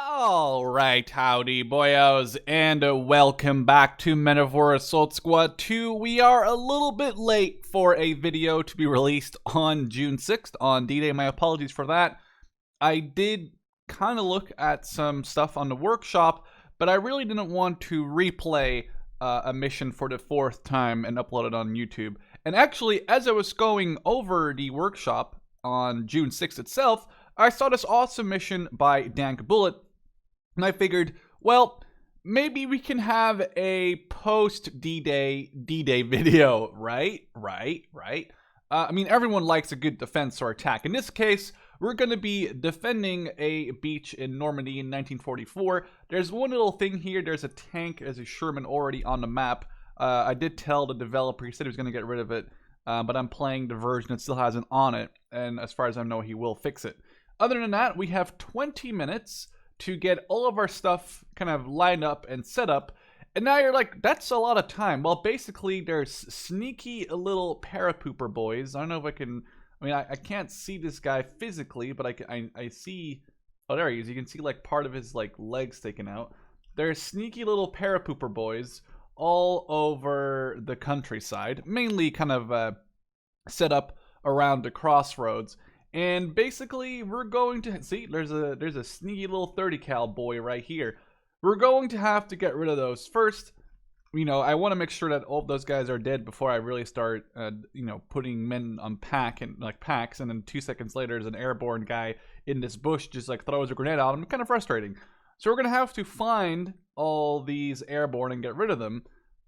Alright, howdy boyos, and welcome back to Men of War Assault Squad 2. We are a little bit late for a video to be released on June 6th, on D-Day. My apologies for that. I did kind of look at some stuff on the workshop, but I really didn't want to replay a mission for the fourth time and upload it on YouTube. And actually, as I was going over the workshop on June 6th itself, I saw this awesome mission by Dank Bullet, and I figured, well, maybe we can have a post D-Day video, right? I mean, everyone likes a good defense or attack. In this case, we're going to be defending a beach in Normandy in 1944. There's one little thing here. There's a tank, there's a Sherman already on the map. I did tell the developer, he said he was going to get rid of it, but I'm playing the version that still has it on it, and as far as I know, he will fix it. Other than that, we have 20 minutes to get all of our stuff kind of lined up and set up. And now you're like, that's a lot of time. Well, basically, there's sneaky little parapooper boys. I don't know if I can... I mean, I can't see this guy physically, but I see... Oh, there he is. You can see, like, part of his, like, legs taken out. There's sneaky little parapooper boys all over the countryside. Mainly kind of set up around the crossroads. And basically, we're going to see there's a sneaky little 30 cal boy right here. We're going to have to get rid of those first. You know, I want to make sure that all of those guys are dead before I really start, you know, putting men on packs, and then 2 seconds later, there's an airborne guy in this bush just like throws a grenade at him. Kind of frustrating. So we're gonna have to find all these airborne and get rid of them.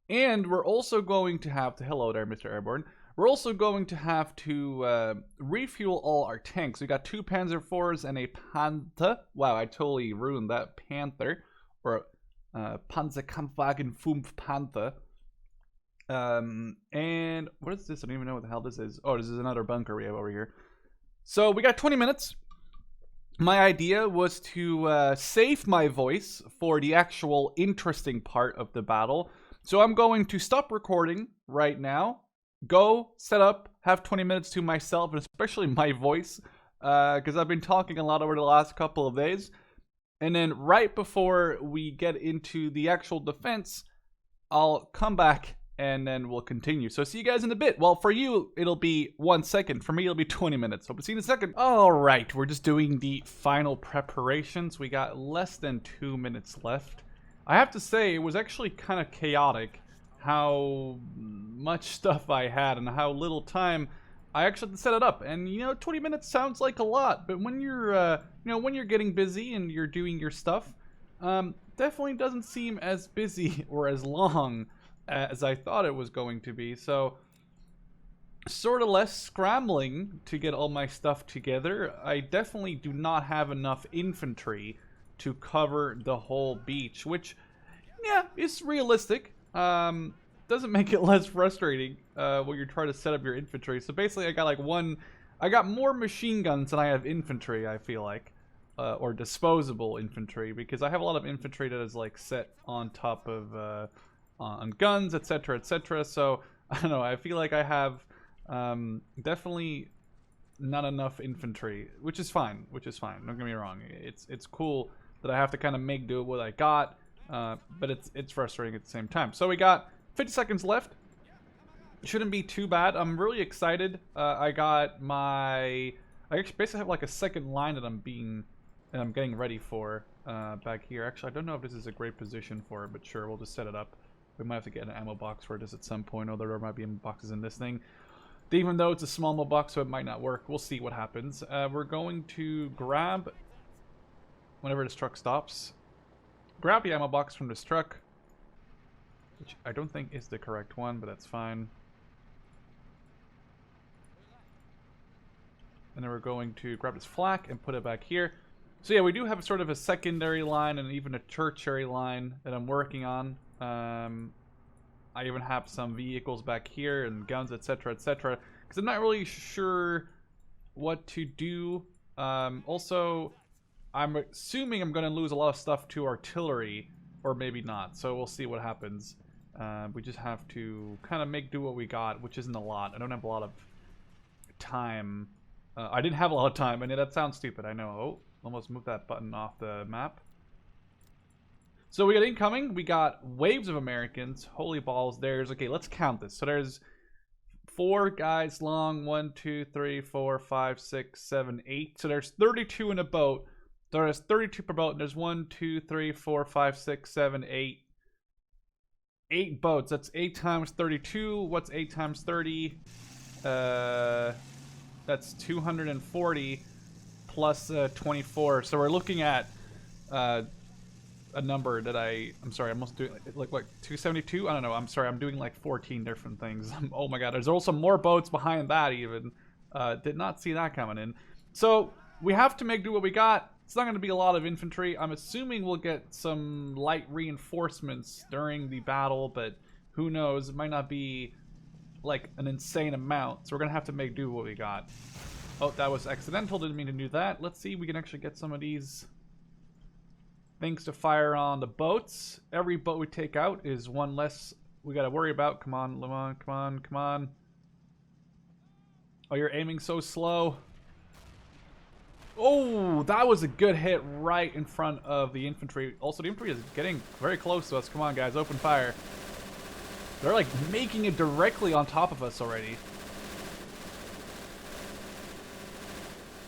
And we're also going to have to, hello there, Mr. Airborne. We're also going to have to refuel all our tanks. We got 2 Panzer IVs and a Panther. Wow, I totally ruined that. Panther. Or Panzerkampfwagen 5 Panther. And what is this? I don't even know what the hell this is. Oh, this is another bunker we have over here. So we got 20 minutes. My idea was to save my voice for the actual interesting part of the battle. So I'm going to stop recording right now. Go, set up, have 20 minutes to myself, and especially my voice, because I've been talking a lot over the last couple of days. And then right before we get into the actual defense, I'll come back and then we'll continue. So see you guys in a bit. Well, for you, it'll be 1 second. For me, it'll be 20 minutes. So we'll see you in a second. All right, we're just doing the final preparations. We got less than 2 minutes left. I have to say, it was actually kind of chaotic how much stuff I had and how little time I actually had to set it up. And you know, 20 minutes sounds like a lot, but when you're you know, when you're getting busy and you're doing your stuff, definitely doesn't seem as busy or as long as I thought it was going to be. So sort of less scrambling to get all my stuff together. I definitely do not have enough infantry to cover the whole beach, which, yeah, is realistic. Doesn't make it less frustrating when you're trying to set up your infantry. So basically, I got more machine guns than I have infantry, I feel like, or disposable infantry, because I have a lot of infantry that is like set on top of on guns, etc., etc. So I don't know. I feel like I have definitely not enough infantry, which is fine. Don't get me wrong. It's cool that I have to kind of make do with what I got. But it's frustrating at the same time. So we got 50 seconds left. Shouldn't be too bad. I'm really excited. I actually basically have like a second line that I'm getting ready for back here. Actually, I don't know if this is a great position for it, but sure, we'll just set it up. We might have to get an ammo box for this at some point, although there might be ammo boxes in this thing. Even though it's a small ammo box, so it might not work. We'll see what happens. We're going to grab, whenever this truck stops, grab the ammo box from this truck, which I don't think is the correct one, but that's fine. And then we're going to grab this flak and put it back here. So yeah, we do have sort of a secondary line and even a tertiary line that I'm working on. I even have some vehicles back here and guns, etc., etc., because I'm not really sure what to do. Also, I'm assuming I'm going to lose a lot of stuff to artillery, or maybe not, so we'll see what happens. We just have to kind of make do what we got, which isn't a lot. I don't have a lot of time. I didn't have a lot of time, and that sounds stupid, I know. Oh, almost moved that button off the map. So we got incoming. We got waves of Americans. Holy balls. There's, okay, let's count this. So there's 4 guys long. 1, 2, 3, 4, 5, 6, 7, 8. So there's 32 in a boat. There's 32 per boat. And there's 1, 2, 3, 4, 5, 6, 7, 8. 8 boats. That's 8 times 32. What's 8 times 30? That's 240 plus 24. So we're looking at a number that I'm sorry, I'm also doing like 272. I don't know. I'm sorry, I'm doing like 14 different things. Oh my god, there's also more boats behind that even. Did not see that coming in. So we have to make do what we got. It's not going to be a lot of infantry. I'm assuming we'll get some light reinforcements during the battle, but who knows? It might not be like an insane amount. So we're going to have to make do what we got. Oh, that was accidental. Didn't mean to do that. Let's see if we can actually get some of these things to fire on the boats. Every boat we take out is one less we got to worry about. Come on, come on, come on, come on. Oh, you're aiming so slow. Oh, that was a good hit right in front of the infantry. Also, the infantry is getting very close to us. Come on, guys, open fire. They're like making it directly on top of us already.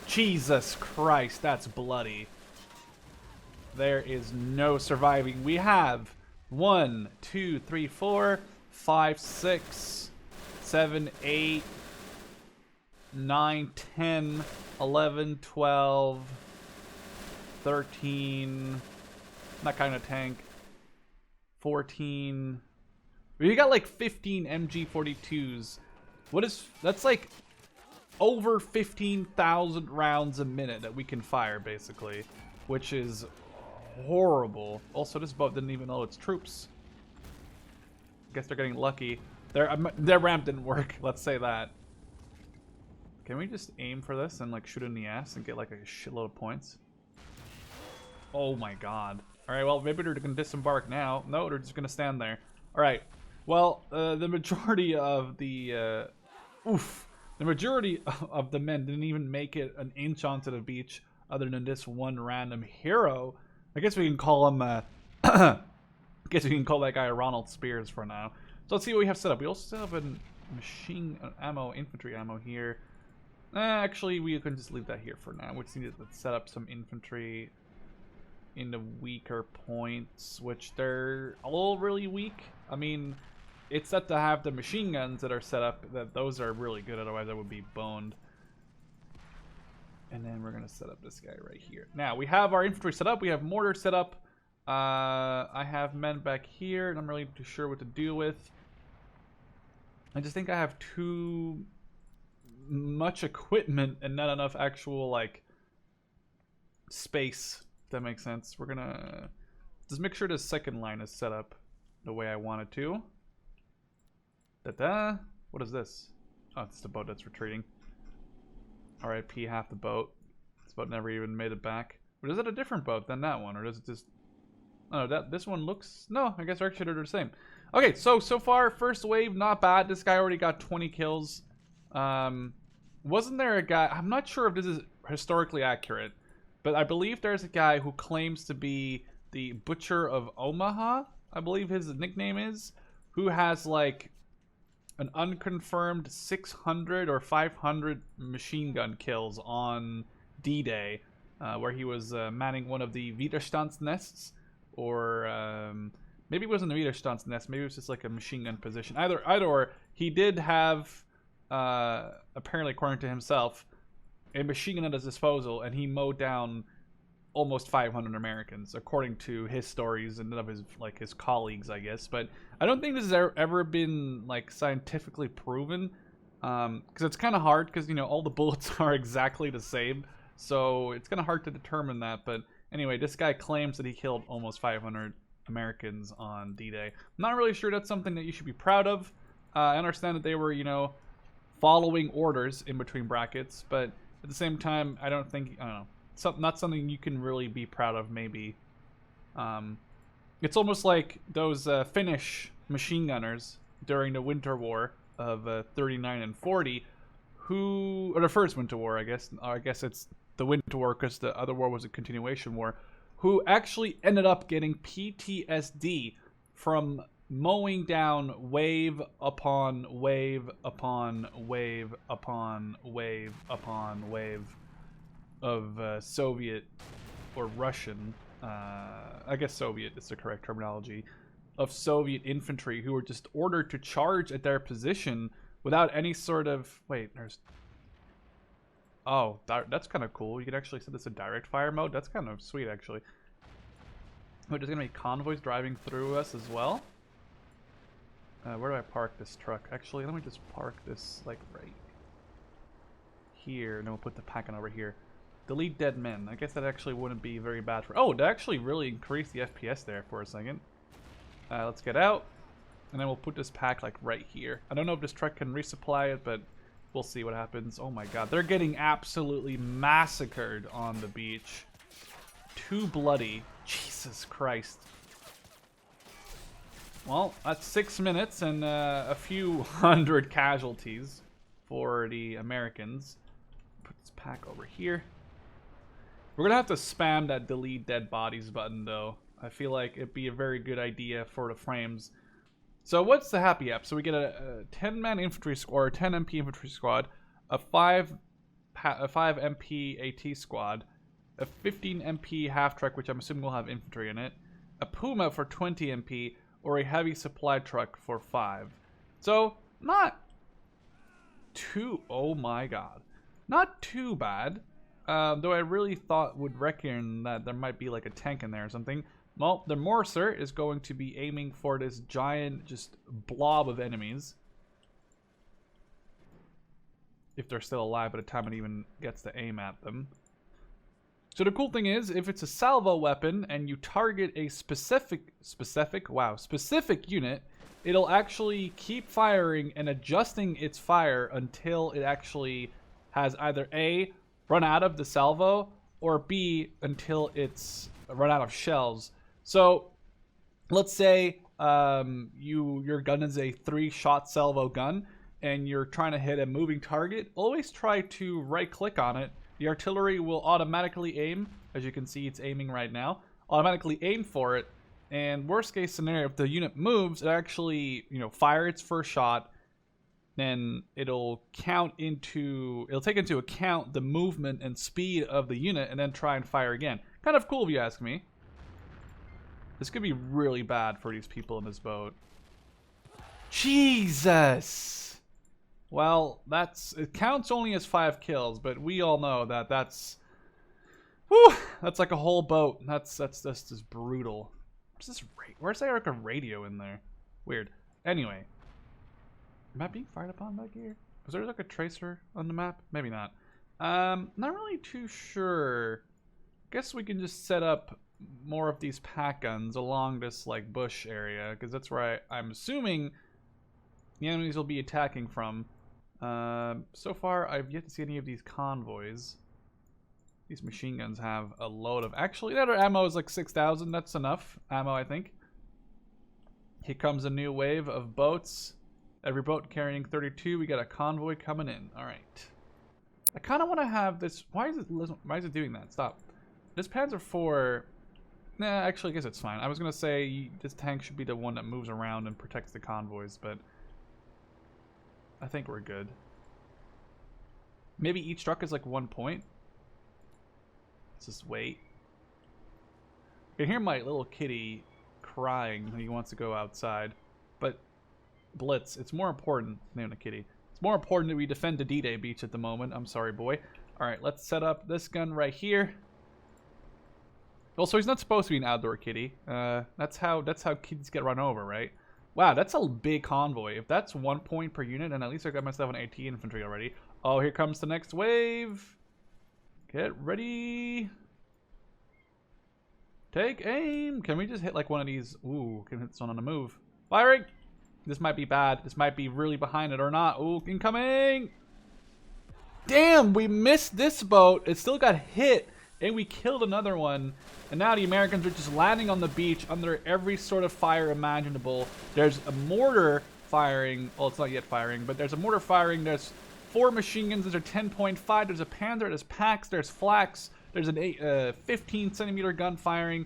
Jesus Christ, that's bloody. There is no surviving. We have 1, 2, 3, 4, 5, 6, 7, 8, 9, 10, 11, 12, 13, that kind of tank, 14. We got like 15 MG42s. That's like over 15,000 rounds a minute that we can fire, basically, which is horrible. Also, this boat didn't even know its troops. Guess they're getting lucky. Their ramp didn't work, let's say that. Can we just aim for this and like shoot it in the ass and get like a shitload of points? Oh my god. Alright, well, maybe they're gonna disembark now. No, they're just gonna stand there. Alright, well, the majority of the majority of the men didn't even make it an inch onto the beach other than this one random hero. I guess we can call him, I guess we can call that guy Ronald Spears for now. So let's see what we have set up. We also have a machine ammo, infantry ammo here. Actually, we can just leave that here for now. We just need to set up some infantry in the weaker points, which they're all really weak. I mean, it's set to have the machine guns that are set up, that those are really good, otherwise I would be boned. And then we're going to set up this guy right here. Now, we have our infantry set up. We have mortar set up. I have men back here, and I'm really not too sure what to do with. I just think I have too much equipment and not enough actual, like, space, if that makes sense. We're gonna just make sure the second line is set up the way I want it to. Da-da. What is this? Oh, it's the boat that's retreating. RIP half the boat. This boat never even made it back. But is it a different boat than that one? Or does it just... Oh, this one looks... No, I guess actually they're the same. Okay, so far, first wave, not bad. This guy already got 20 kills. Wasn't there a guy... I'm not sure if this is historically accurate, but I believe there's a guy who claims to be the Butcher of Omaha, I believe his nickname is, who has, like, an unconfirmed 600 or 500 machine gun kills on D-Day, where he was manning one of the Widerstandsnests, or maybe it wasn't the Widerstandsnest, maybe it was just like a machine gun position. Either or, he did have, apparently according to himself, a machine gun at his disposal, and he mowed down almost 500 Americans, according to his stories and of his colleagues, I guess. But I don't think this has ever been like scientifically proven, because it's kind of hard, because you know all the bullets are exactly the same, so it's kind of hard to determine that. But anyway, this guy claims that he killed almost 500 Americans on D-Day. I'm not really sure that's something that you should be proud of. I understand that they were, you know, following orders in between brackets, but at the same time, I don't know. Not something you can really be proud of, maybe. It's almost like those Finnish machine gunners during the Winter War of 39 and 40, or the first Winter War, I guess. I guess it's the Winter War because the other war was a continuation war, who actually ended up getting PTSD from mowing down wave upon wave upon wave upon wave upon wave of Soviet or Russian, I guess Soviet is the correct terminology, of Soviet infantry who were just ordered to charge at their position without any sort of... Wait, there's... Oh, that's kind of cool. You can actually set this in direct fire mode. That's kind of sweet, actually. Oh, there's going to be convoys driving through us as well. Where do I park this truck? Actually, let me just park this, like, right here. And then we'll put the pack on over here. Delete dead men. I guess that actually wouldn't be very bad for... Oh, that actually really increased the FPS there for a second. Let's get out. And then we'll put this pack, like, right here. I don't know if this truck can resupply it, but we'll see what happens. Oh my god. They're getting absolutely massacred on the beach. Too bloody. Jesus Christ. Well, that's 6 minutes and a few hundred casualties for the Americans. Put this pack over here. We're gonna have to spam that delete dead bodies button though. I feel like it'd be a very good idea for the frames. So what's the happy app? So we get a 10-man infantry squad, or 10 MP infantry squad, a 5 MP AT squad, a 15 MP half truck, which I'm assuming will have infantry in it, a Puma for 20 MP, or a heavy supply truck for 5. So not too, oh my god, not too bad. Though I really would reckon that there might be like a tank in there or something. Well, the Morser is going to be aiming for this giant just blob of enemies. If they're still alive by the time it even gets to aim at them. So the cool thing is, if it's a salvo weapon and you target a specific unit, it'll actually keep firing and adjusting its fire until it actually has either A, run out of the salvo, or B, until it's run out of shells. So let's say your gun is a 3-shot salvo gun and you're trying to hit a moving target. Always try to right click on it. The artillery will automatically aim. As you can see, it's aiming right now. Automatically aim for it. And worst case scenario, if the unit moves, it actually, fire its first shot. Then it'll take into account the movement and speed of the unit and then try and fire again. Kind of cool if you ask me. This could be really bad for these people in this boat. Jesus! Well, it counts only as 5 kills, but we all know that that's like a whole boat. That's just brutal. Where's there like a radio in there? Weird. Anyway. Am I being fired upon back here? Was there like a tracer on the map? Maybe not. Not really too sure. Guess we can just set up more of these pack guns along this like bush area, because that's where I'm assuming the enemies will be attacking from. So far, I've yet to see any of these convoys. These machine guns have a load of... Actually, that ammo is like 6,000. That's enough ammo, I think. Here comes a new wave of boats. Every boat carrying 32. We got a convoy coming in. All right. I kind of want to have this... Why is it doing that? Stop. This Panzer IV... Nah, actually, I guess it's fine. I was going to say this tank should be the one that moves around and protects the convoys, but... I think we're good. Maybe each truck is like 1 point. Let's just wait. You can hear my little kitty crying when he wants to go outside. But Blitz, it's more important than a kitty. It's more important that we defend the D-Day beach at the moment. I'm sorry, boy. Alright, let's set up this gun right here. Also, he's not supposed to be an outdoor kitty. That's how kids get run over, right? Wow, that's a big convoy. If that's 1 point per unit, and at least I got myself an AT infantry already. Oh, here comes the next wave. Get ready. Take aim. Can we just hit like one of these? Ooh, can hit this one on the move. Firing. This might be bad. This might be really behind it or not. Ooh, incoming. Damn, we missed this boat. It still got hit. And we killed another one. And now the Americans are just landing on the beach under every sort of fire imaginable. There's a mortar firing. Well, it's not yet firing, but there's a mortar firing. There's 4 machine guns. There's a 10.5. There's a Panzer. There's Pax. There's Flax. There's an 15 centimeter gun firing.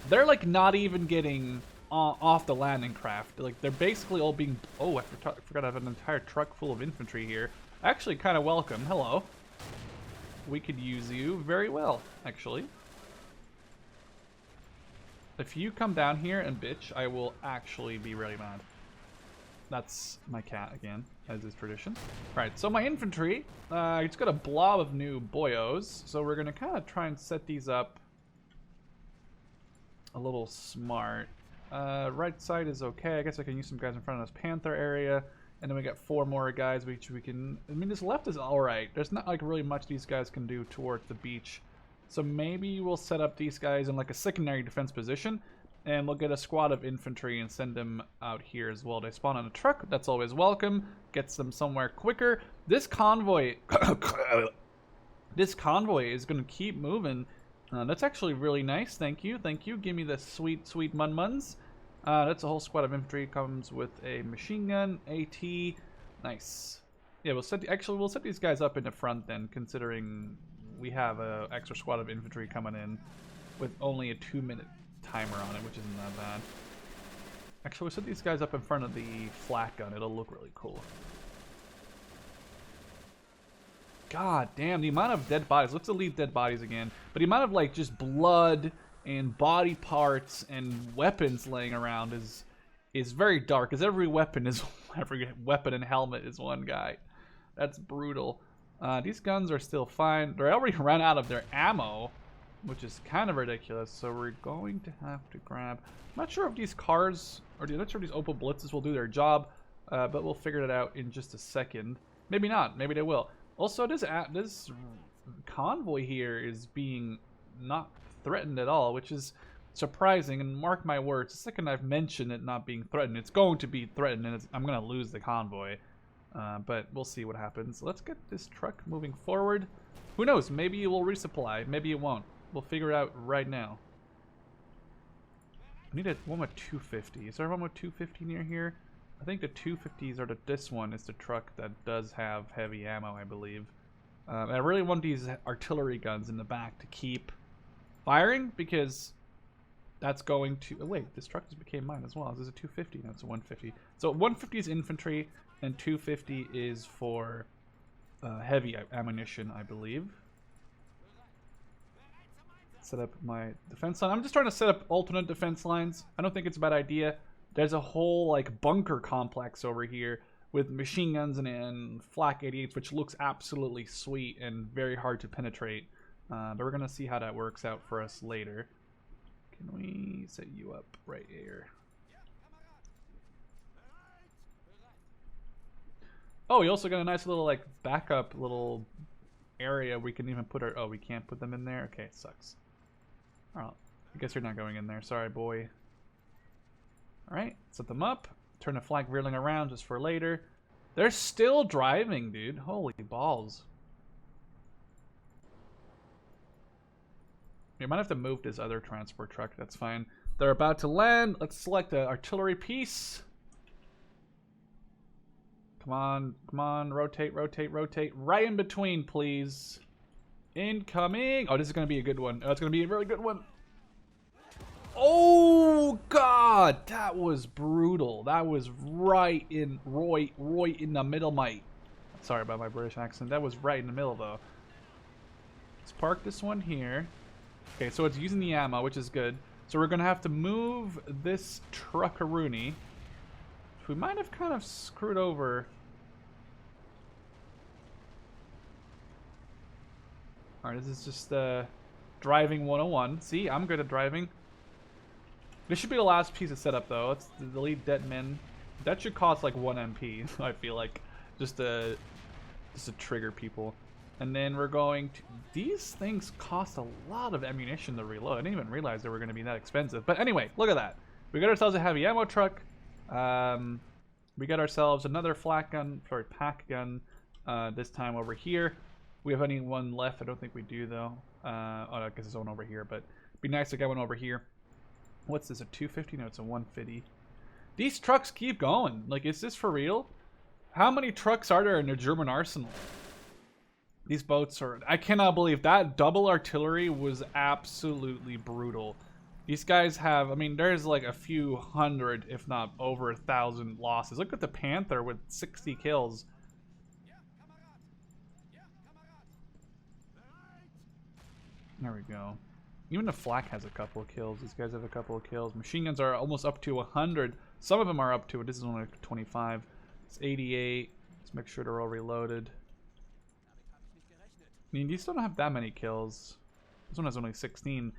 They're like not even getting off the landing craft. Like they're basically all being. Oh, I forgot I have an entire truck full of infantry here. Actually, kind of welcome. Hello. We could use you very well, actually. If you come down here and bitch, I will actually be really mad. That's my cat again, as is tradition. Alright, so my infantry, it's got a blob of new boyos, so we're gonna kind of try and set these up a little smart. Right side is okay. I guess I can use some guys in front of this Panther area. And then we got 4 more guys which we can... I mean, this left is alright. There's not like really much these guys can do towards the beach. So maybe we'll set up these guys in like a secondary defense position. And we'll get a squad of infantry and send them out here as well. They spawn on a truck. That's always welcome. Gets them somewhere quicker. This convoy... this convoy is going to keep moving. That's actually really nice. Thank you. Thank you. Give me the sweet, sweet mun-muns. That's a whole squad of infantry. Comes with a machine gun, AT. Nice. Yeah, we'll set these guys up in the front then, considering we have a extra squad of infantry coming in with only a 2-minute timer on it, which isn't that bad. Actually, we'll set these guys up in front of the flak gun. It'll look really cool. God damn, the amount of dead bodies. Let's delete dead bodies again. But the amount of like just blood and body parts and weapons laying around is very dark, because every weapon and helmet is one guy. That's brutal. These guns are still fine. They already ran out of their ammo, which is kind of ridiculous. So we're going to have to grab. I'm not sure if these cars or I'm not sure if these Opel Blitzes will do their job, but we'll figure it out in just a second. Maybe not. Maybe they will. Also, this convoy here is being not threatened at all, which is surprising. And mark my words, the second I've mentioned it not being threatened, it's going to be threatened, and I'm going to lose the convoy. But we'll see what happens. Let's get this truck moving forward. Who knows? Maybe it will resupply. Maybe it won't. We'll figure it out right now. I need one with 250. Is there one with 250 near here? I think the 250s are this one is the truck that does have heavy ammo, I believe. And I really want these artillery guns in the back to keep firing, because that's going to... Oh, wait, this truck just became mine as well. This is a 250. No, it's a 150. So 150 is infantry, and 250 is for heavy ammunition, I believe. Set up my defense line. I'm just trying to set up alternate defense lines. I don't think it's a bad idea. There's a whole like bunker complex over here with machine guns and flak 88s, which looks absolutely sweet and very hard to penetrate. But we're gonna see how that works out for us later. Can we set you up right here? Oh, we also got a nice little like backup little area we can even put our... Oh, we can't put them in there? Okay, it sucks. Alright, I guess you're not going in there. Sorry, boy. Alright, set them up. Turn the flag reeling around just for later. They're still driving, dude. Holy balls. We might have to move this other transport truck. That's fine. They're about to land. Let's select an artillery piece. Come on, come on. Rotate, rotate, rotate. Right in between, please. Incoming. Oh, this is going to be a good one. Oh, it's going to be a really good one. Oh, God. That was brutal. That was right in the middle, mate. Sorry about my British accent. That was right in the middle, though. Let's park this one here. Okay, so it's using the ammo, which is good. So we're going to have to move this truckaroonie. We might have kind of screwed over. Alright, this is just driving 101. See, I'm good at driving. This should be the last piece of setup, though. Let's delete dead men. That should cost like 1 MP, I feel like. Just to trigger people. And then we're going to... These things cost a lot of ammunition to reload. I didn't even realize they were going to be that expensive. But anyway, look at that. We got ourselves a heavy ammo truck. We got ourselves another flak gun, sorry, pack gun, this time over here. We have any one left? I don't think we do, though. Oh, I guess there's one over here, but it'd be nice to get one over here. What's this, a 250? No, it's a 150. These trucks keep going. Like, is this for real? How many trucks are there in the German arsenal? These boats are... I cannot believe that double artillery was absolutely brutal. These guys have... I mean, there's like a few hundred, if not over 1,000 losses. Look at the Panther with 60 kills. There we go. Even the Flak has a couple of kills. These guys have a couple of kills. Machine guns are almost up to 100. Some of them are up to it. This is only 25. It's 88. Let's make sure they're all reloaded. I mean, these don't have that many kills. This one has only 16.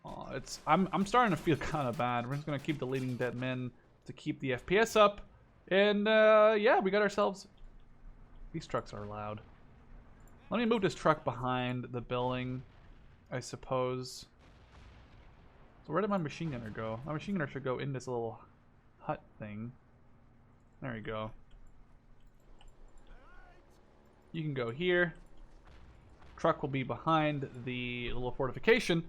Oh, I'm starting to feel kind of bad. We're just gonna keep deleting dead men to keep the FPS up. And yeah, we got ourselves... These trucks are loud. Let me move this truck behind the building, I suppose. So where did my machine gunner go? My machine gunner should go in this little hut thing. There we go. You can go here. Truck will be behind the little fortification.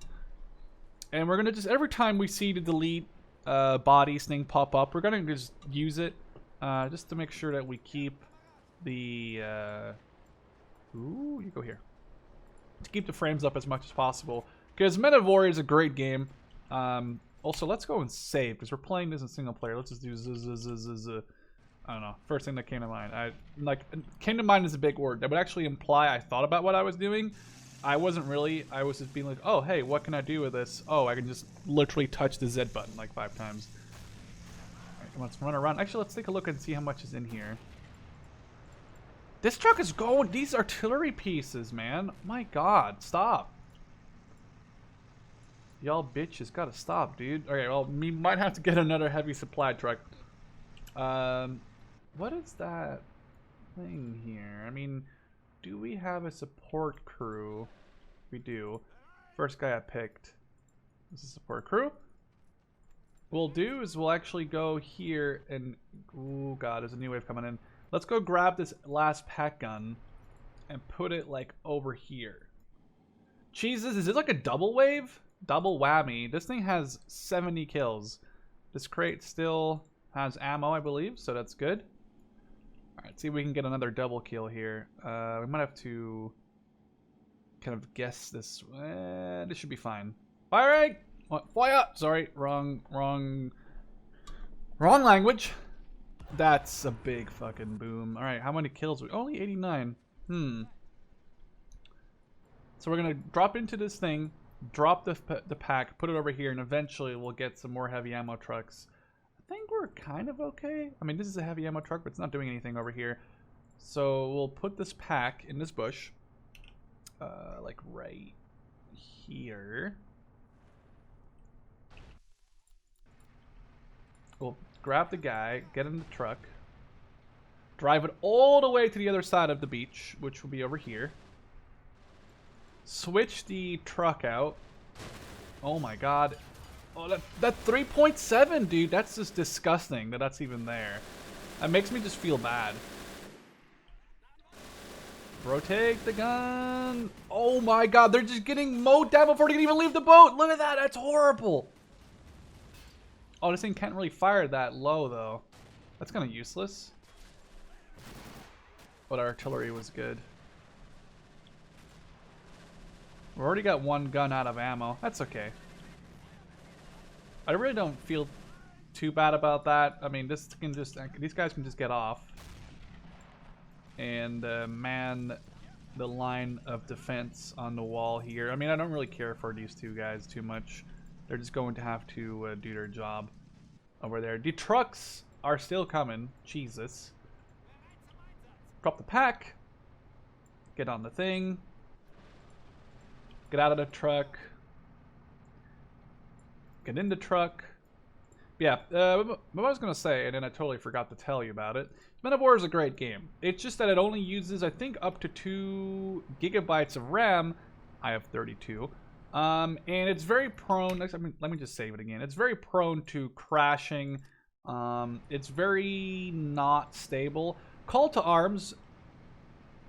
And we're going to just, every time we see the delete bodies thing pop up, we're going to just use it just to make sure that we keep the... ooh, you go here. To keep the frames up as much as possible. Because Men of War is a great game. Also, let's go and save, because we're playing this in single player. Let's just do I don't know. First thing that came to mind. Came to mind is a big word. That would actually imply I thought about what I was doing. I wasn't really. I was just being like, oh, hey, what can I do with this? Oh, I can just literally touch the Z button like 5 times. Alright, come on, let's run around. Actually, let's take a look and see how much is in here. This truck is going. These artillery pieces, man. My God, stop. Y'all bitches gotta stop, dude. Okay, well, we might have to get another heavy supply truck. What is that thing here? I mean, do we have a support crew? We do. First guy I picked. This is a support crew. What we'll do is we'll actually go here and... oh God, there's a new wave coming in. Let's go grab this last pack gun and put it like over here. Jesus, is it like a double wave? Double whammy. This thing has 70 kills. This crate still has ammo, I believe, so that's good. Alright, see if we can get another double kill here. We might have to kind of guess this. This should be fine. Firing! Fire! Sorry, wrong language. That's a big fucking boom. Alright, how many kills? Only 89. So we're gonna drop into this thing, drop the pack, put it over here, and eventually we'll get some more heavy ammo trucks. I think we're kind of okay. I mean, this is a heavy ammo truck, but it's not doing anything over here. So we'll put this pack in this bush, like right here. We'll grab the guy, get in the truck, drive it all the way to the other side of the beach, which will be over here. Switch the truck out. Oh my God. Oh, that 3.7, dude. That's just disgusting that that's even there. That makes me just feel bad. Rotate the gun. Oh my God, they're just getting mowed down before they can even leave the boat. Look at that. That's horrible. Oh, this thing can't really fire that low, though. That's kind of useless. But our artillery was good. We've already got one gun out of ammo. That's okay. I really don't feel too bad about that. I mean, this can just, these guys can just get off and man the line of defense on the wall here. I mean, I don't really care for these two guys too much. They're just going to have to do their job over there. The trucks are still coming. Jesus. Drop the pack. Get on the thing. Get out of the truck. Get in the truck. Yeah, what I was going to say, and then I totally forgot to tell you about it. Men of War is a great game. It's just that it only uses, I think, up to 2 gigabytes of RAM. I have 32. And it's very prone, I mean, let me just save it again. It's very prone to crashing. It's very not stable. Call to Arms,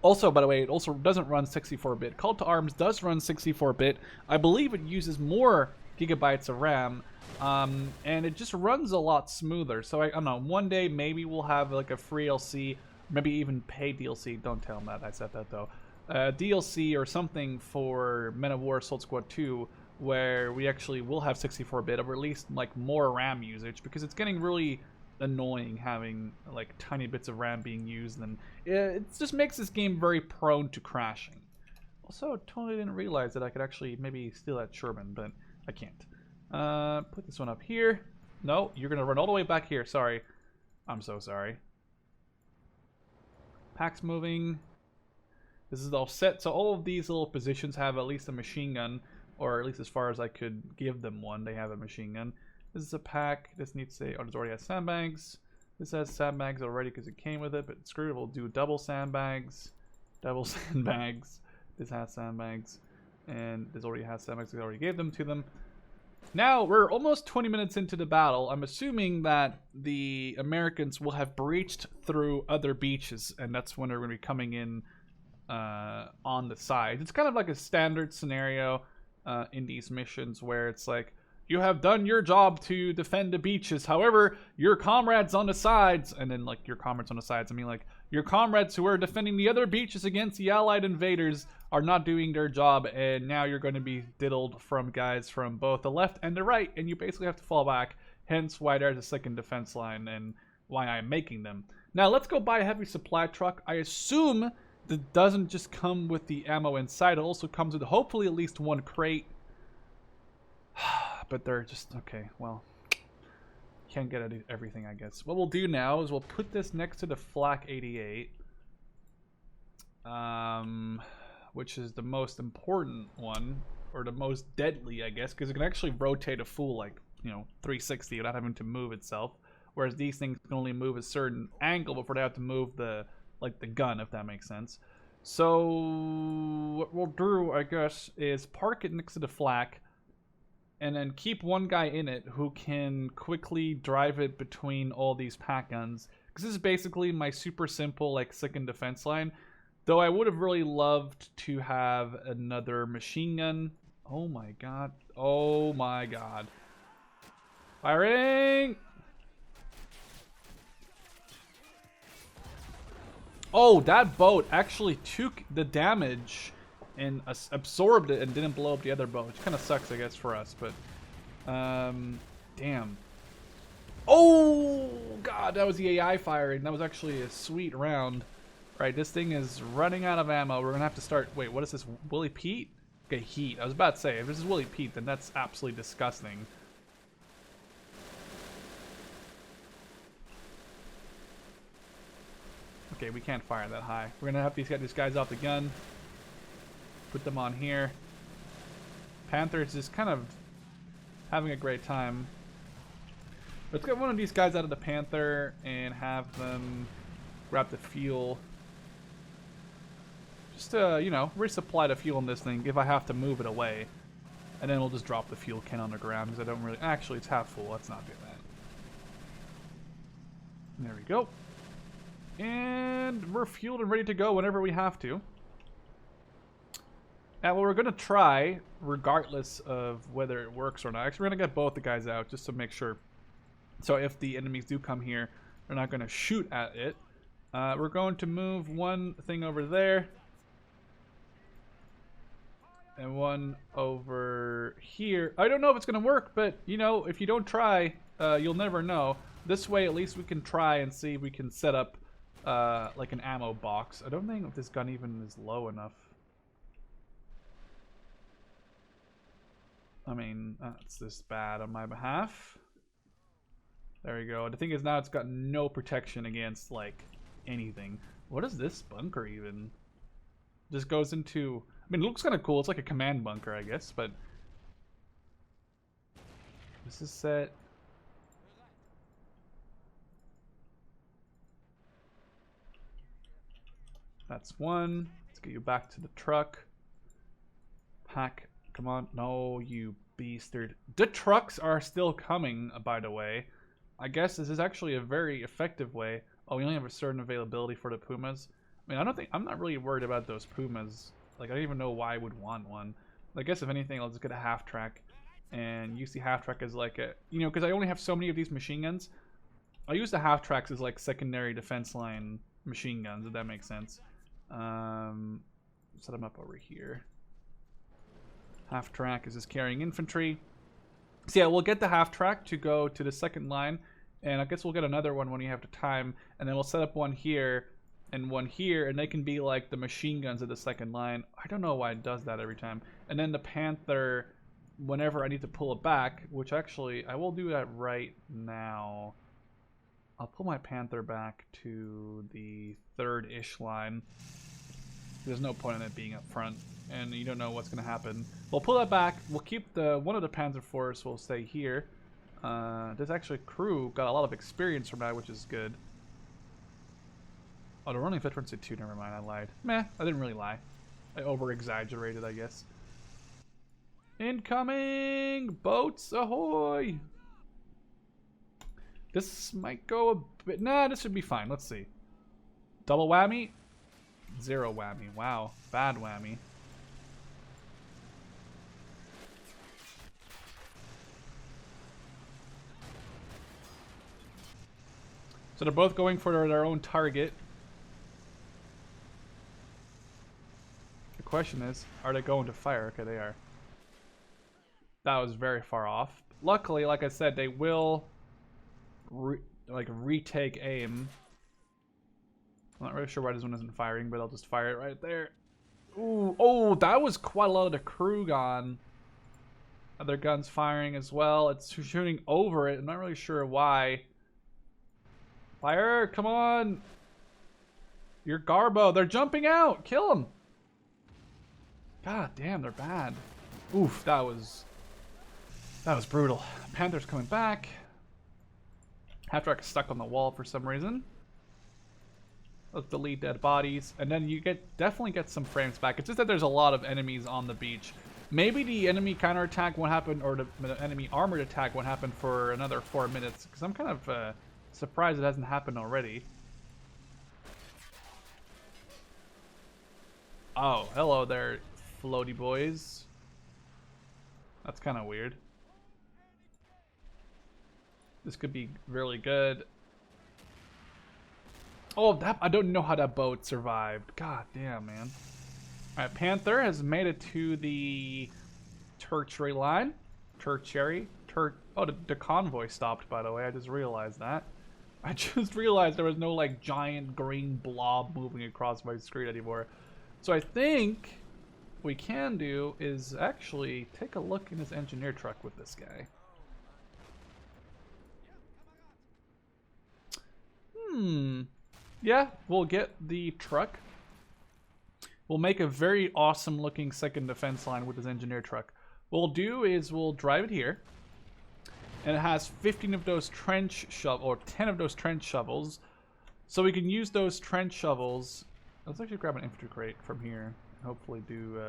also, by the way, it also doesn't run 64-bit. Call to Arms does run 64-bit. I believe it uses more gigabytes of RAM, and it just runs a lot smoother. So I don't know, one day maybe we'll have like a free LC Maybe even pay DLC. Don't tell them that I said that though. DLC or something for Men of War Assault Squad 2, where we actually will have 64-bit or at least like more RAM usage, because it's getting really annoying having like tiny bits of RAM being used, and it just makes this game very prone to crashing. Also, totally didn't realize that I could actually maybe steal that Sherman, but I can't. Put this one up here. No, you're gonna run all the way back here. Sorry. I'm so sorry. Pack's moving. This is all set, so all of these little positions have at least a machine gun, or at least as far as I could give them one, they have a machine gun. This is a pack. This needs to, oh, this already has sandbags. This has sandbags already because it came with it, but screw it, we'll do double sandbags. Double sandbags. This has sandbags, and this already has sandbags, I already gave them to them. Now, we're almost 20 minutes into the battle. I'm assuming that the Americans will have breached through other beaches, and that's when they're going to be coming in on the side. It's kind of like a standard scenario in these missions where it's like, you have done your job to defend the beaches, however, your comrades on the sides, and then like your comrades on the sides, I mean like your comrades who are defending the other beaches against the allied invaders are not doing their job, and now you're going to be diddled from guys from both the left and the right, and you basically have to fall back, hence why there's a second defense line and why I'm making them. Now let's go buy a heavy supply truck. I assume that doesn't just come with the ammo inside, it also comes with hopefully at least one crate. But they're just, okay, well, can't get everything, I guess. What we'll do now is we'll put this next to the Flak 88, which is the most important one, or the most deadly, I guess, because it can actually rotate a full, like, you know, 360 without having to move itself, whereas these things can only move a certain angle before they have to move the, like, the gun, if that makes sense. So what we'll do, I guess, is park it next to the Flak, and then keep one guy in it who can quickly drive it between all these pack guns. Because this is basically my super simple, like, second defense line. Though I would have really loved to have another machine gun. Oh my god. Oh my god. Firing! Oh, that boat actually took the damage and absorbed it and didn't blow up the other boat, which kind of sucks, I guess, for us, but damn. Oh god, that was the AI firing. That was actually a sweet round. Right, this thing is running out of ammo. We're gonna have to start, wait, what is this, Willie Pete? Okay, heat. I was about to say, if this is Willie Pete, then that's absolutely disgusting. Okay, we can't fire that high. We're gonna have to get these guys off the gun. Put them on here. Panther's just kind of having a great time. Let's get one of these guys out of the Panther and have them grab the fuel. Just to, you know, resupply the fuel in this thing if I have to move it away. And then we'll just drop the fuel can on the ground because I don't really... Actually, it's half full. Let's not do that. There we go. And we're fueled and ready to go whenever we have to. Now, what we're going to try, regardless of whether it works or not, actually, we're going to get both the guys out just to make sure. So if the enemies do come here, they're not going to shoot at it. We're going to move one thing over there. And one over here. I don't know if it's going to work, but, you know, if you don't try, you'll never know. This way, at least we can try and see if we can set up, like, an ammo box. I don't think if this gun even is low enough. I mean, that's this bad on my behalf. There we go. The thing is now it's got no protection against, like, anything. What is this bunker even? Just goes into... I mean, it looks kind of cool. It's like a command bunker, I guess, but... This is set. That's one. Let's get you back to the truck. Pack... Come on. No, you beastard. The trucks are still coming, by the way. I guess this is actually a very effective way. Oh, we only have a certain availability for the Pumas. I mean, I'm not really worried about those Pumas. Like, I don't even know why I would want one. I guess if anything, I'll just get a half track and use the half track as like a, you know, because I only have so many of these machine guns. I'll use the half tracks as like secondary defense line machine guns, if that makes sense. Set them up over here. Half track is just carrying infantry. So yeah, we'll get the half track to go to the second line, and I guess we'll get another one when we have the time, and then we'll set up one here and one here, and they can be like the machine guns of the second line. I don't know why it does that every time. And then the Panther, whenever I need to pull it back, which actually I will do that right now. I'll pull my Panther back to the third-ish line. There's no point in it being up front, and you don't know what's going to happen. We'll pull that back. We'll keep one of the Panzer Force will stay here. This actually crew got a lot of experience from that, which is good. Oh, they're running veterans at 2. Never mind, I lied. Meh, I didn't really lie. I over-exaggerated, I guess. Incoming! Boats ahoy! This might go a bit... Nah, this should be fine. Let's see. Double whammy? 0 whammy. Wow. Bad whammy. So they're both going for their own target. The question is, are they going to fire? Okay, they are. That was very far off. Luckily, like I said, they will retake aim. I'm not really sure why this one isn't firing, but I'll just fire it right there. Ooh, oh, that was quite a lot of the crew gone. Other guns firing as well. It's shooting over it. I'm not really sure why. Fire, come on. You're Garbo. They're jumping out. Kill them. God damn, they're bad. Oof, that was brutal. Panther's coming back. Half-track is stuck on the wall for some reason. Let's delete dead bodies, and then you definitely get some frames back. It's just that there's a lot of enemies on the beach. Maybe the enemy counterattack won't happen, or the enemy armored attack won't happen for another 4 minutes, because I'm kind of surprised it hasn't happened already. Oh, hello there, floaty boys. That's kind of weird. This could be really good. Oh, that I don't know how that boat survived. God damn, man. Alright, Panther has made it to the tertiary line. Oh, the convoy stopped, by the way. I just realized that. I just realized there was no, like, giant green blob moving across my screen anymore. So I think what we can do is actually take a look in his engineer truck with this guy. Yeah, we'll get the truck. We'll make a very awesome looking second defense line with this engineer truck. What we'll do is we'll drive it here. And it has 15 of those trench shovels, or 10 of those trench shovels. So we can use those trench shovels. Let's actually grab an infantry crate from here and hopefully do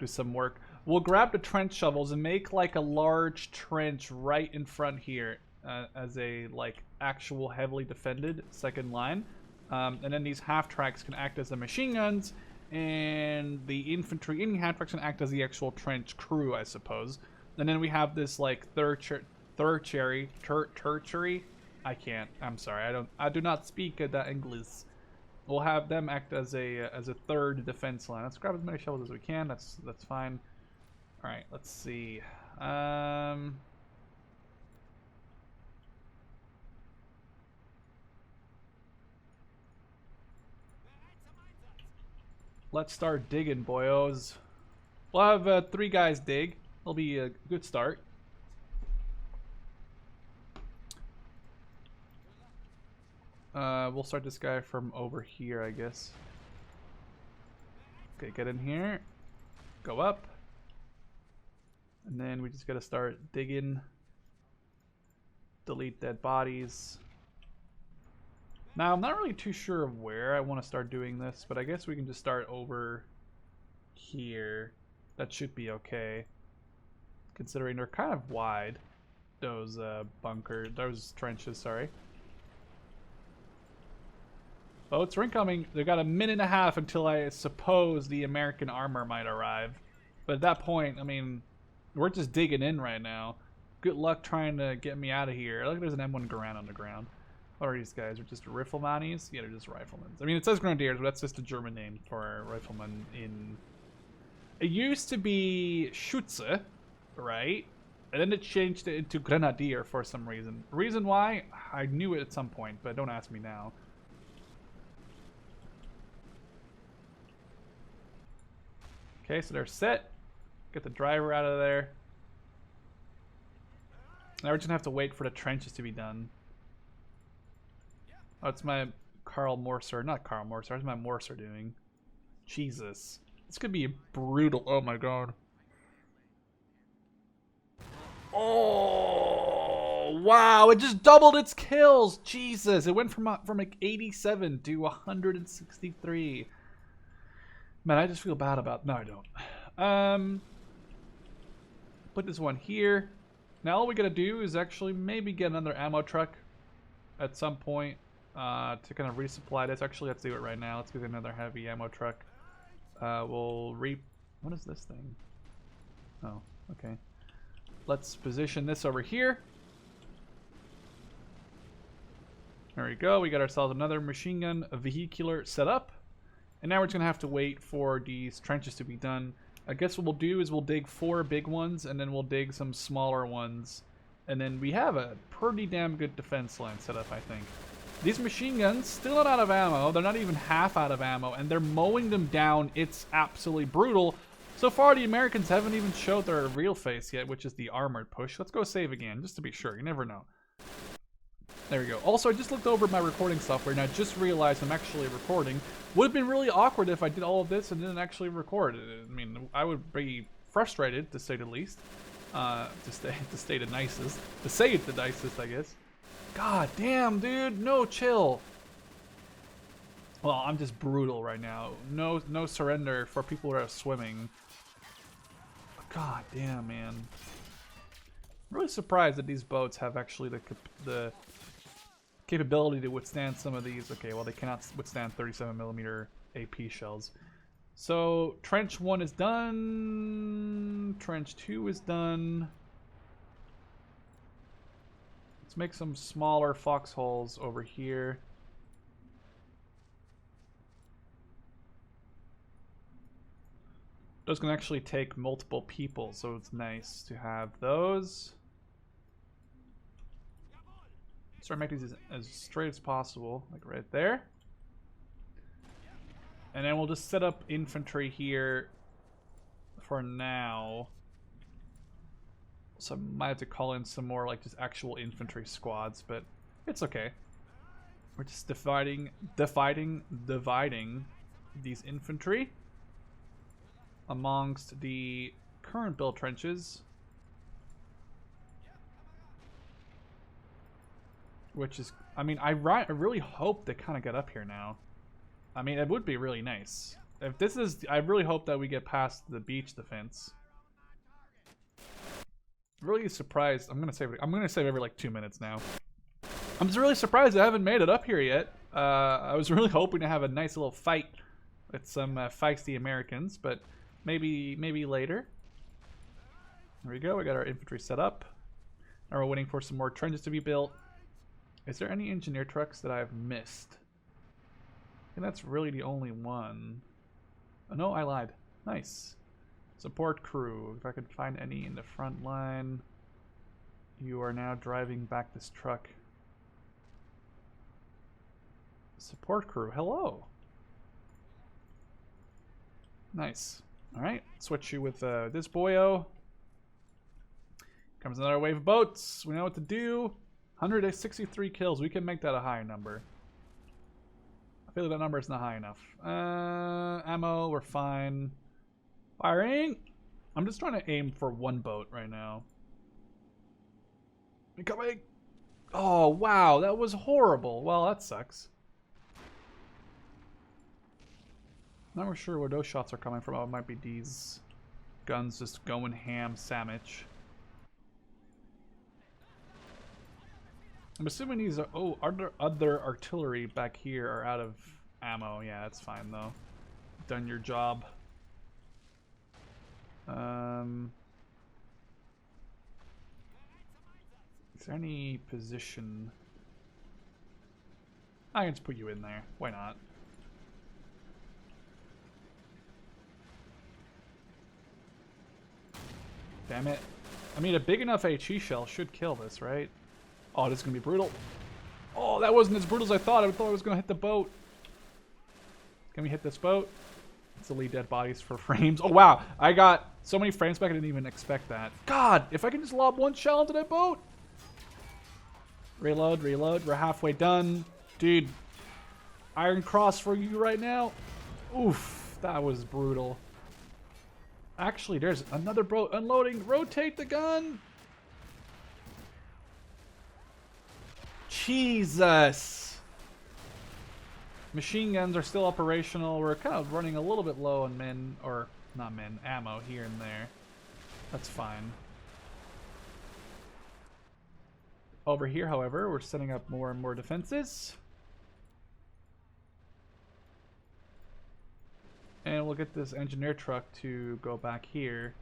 some work. We'll grab the trench shovels and make like a large trench right in front here. As a like actual heavily defended second line, and then these half tracks can act as the machine guns, and the infantry in half tracks can act as the actual trench crew, I suppose. And then we have this like tertiary. I'm sorry, I do not speak that English. We'll have them act as a third defense line. Let's grab as many shovels as we can. That's fine. All right, let's see. Let's start digging, boyos. We'll have 3 guys dig. It'll be a good start. We'll start this guy from over here, I guess. Okay, get in here. Go up. And then we just gotta start digging. Delete dead bodies. Now, I'm not really too sure of where I want to start doing this, but I guess we can just start over here. That should be okay, considering they're kind of wide, those those trenches, sorry. Boats are incoming. They've got a minute and a half until I suppose the American armor might arrive. But at that point, I mean, we're just digging in right now. Good luck trying to get me out of here. Look, there's an M1 Garand on the ground. What are these guys? Are just riflemanis? Yeah, they're just riflemen. I mean, it says grenadiers, but that's just a German name for rifleman in... It used to be Schütze, right? And then it changed it into grenadier for some reason. Reason why? I knew it at some point, but don't ask me now. Okay, so they're set. Get the driver out of there. Now we're just gonna have to wait for the trenches to be done. Oh, it's my Karl Morser. Not Karl Morser. How's my Morser doing? Jesus. This could be brutal. Oh my god. Oh, wow. It just doubled its kills. Jesus. It went from like 87 to 163. Man, I just feel bad about... No, I don't. Put this one here. Now all we gotta do is actually maybe get another ammo truck at some point to kind of resupply this. Actually, let's do it right now. Let's get another heavy ammo truck. We'll What is this thing? Oh, okay. Let's position this over here. There we go. We got ourselves another machine gun vehicular set up. And now we're just going to have to wait for these trenches to be done. I guess what we'll do is we'll dig 4 big ones, and then we'll dig some smaller ones. And then we have a pretty damn good defense line set up, I think. These machine guns, still not out of ammo. They're not even half out of ammo, and they're mowing them down. It's absolutely brutal. So far, the Americans haven't even showed their real face yet, which is the armored push. Let's go save again, just to be sure. You never know. There we go. Also, I just looked over my recording software, and I just realized I'm actually recording. Would have been really awkward if I did all of this and didn't actually record it. I mean, I would be frustrated, to say the least. To say the nicest. To say it the nicest, I guess. God damn, dude. No chill. Well, I'm just brutal right now. No surrender for people who are swimming. God damn, man. I'm really surprised that these boats have actually the capability to withstand some of these. Okay, well, they cannot withstand 37mm AP shells. So, trench 1 is done. Trench 2 is done. Let's make some smaller foxholes over here. Those can actually take multiple people, so it's nice to have those. Start making these as straight as possible, like right there. And then we'll just set up infantry here for now. So I might have to call in some more like just actual infantry squads, but it's okay. We're just dividing these infantry amongst the current build trenches. Which is, I mean, I really hope they kind of get up here now. I mean, it would be really nice. If this is, I really hope that we get past the beach defense. Really surprised. I'm gonna save every like 2 minutes now. I'm just really surprised I haven't made it up here yet. I was really hoping to have a nice little fight with some feisty Americans, but maybe later. There we go. We got our infantry set up. Now we're waiting for some more trenches to be built. Is there any engineer trucks that I've missed? I think that's really the only one. Oh, no, I lied. Nice. Support crew. If I could find any in the front line. You are now driving back this truck. Support crew. Hello. Nice. Alright. Switch you with this boyo. Comes another wave of boats. We know what to do. 163 kills. We can make that a higher number. I feel like that number is not high enough. Ammo, we're fine. Firing! I'm just trying to aim for one boat right now. Incoming! Oh, wow, that was horrible. Well, that sucks. Not really sure where those shots are coming from. Oh, it might be these guns just going ham sandwich. I'm assuming these are... Oh, other artillery back here are out of ammo. Yeah, that's fine, though. Done your job. Is there any position? I can just put you in there. Why not? Damn it. I mean, a big enough HE shell should kill this, right? Oh, this is going to be brutal. Oh, that wasn't as brutal as I thought. I thought I was going to hit the boat. Can we hit this boat? Let's delete dead bodies for frames. Oh, wow. I got so many frames back, I didn't even expect that. God, if I can just lob one shell into that boat. Reload, reload. We're halfway done. Dude, Iron Cross for you right now. Oof, that was brutal. Actually, there's another boat unloading. Rotate the gun. Jesus. Machine guns are still operational. We're kind of running a little bit low on men, or not men, ammo here and there. That's fine. Over here, however, we're setting up more and more defenses. And we'll get this engineer truck to go back here.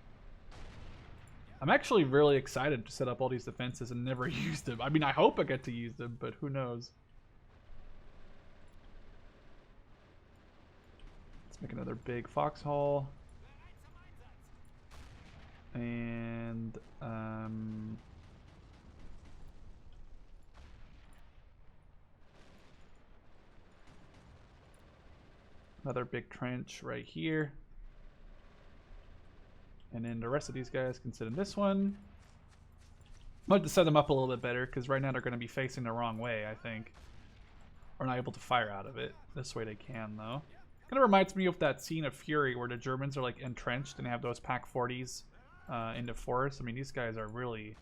I'm actually really excited to set up all these defenses and never use them. I mean, I hope I get to use them, but who knows. Let's make another big foxhole. And, another big trench right here. And then the rest of these guys can sit in this one. I have to set them up a little bit better because right now they're going to be facing the wrong way, I think. We're not able to fire out of it. This way they can, though. Kind of reminds me of that scene of Fury where the Germans are like entrenched and they have those Pack 40s in the forest. I mean, these guys are really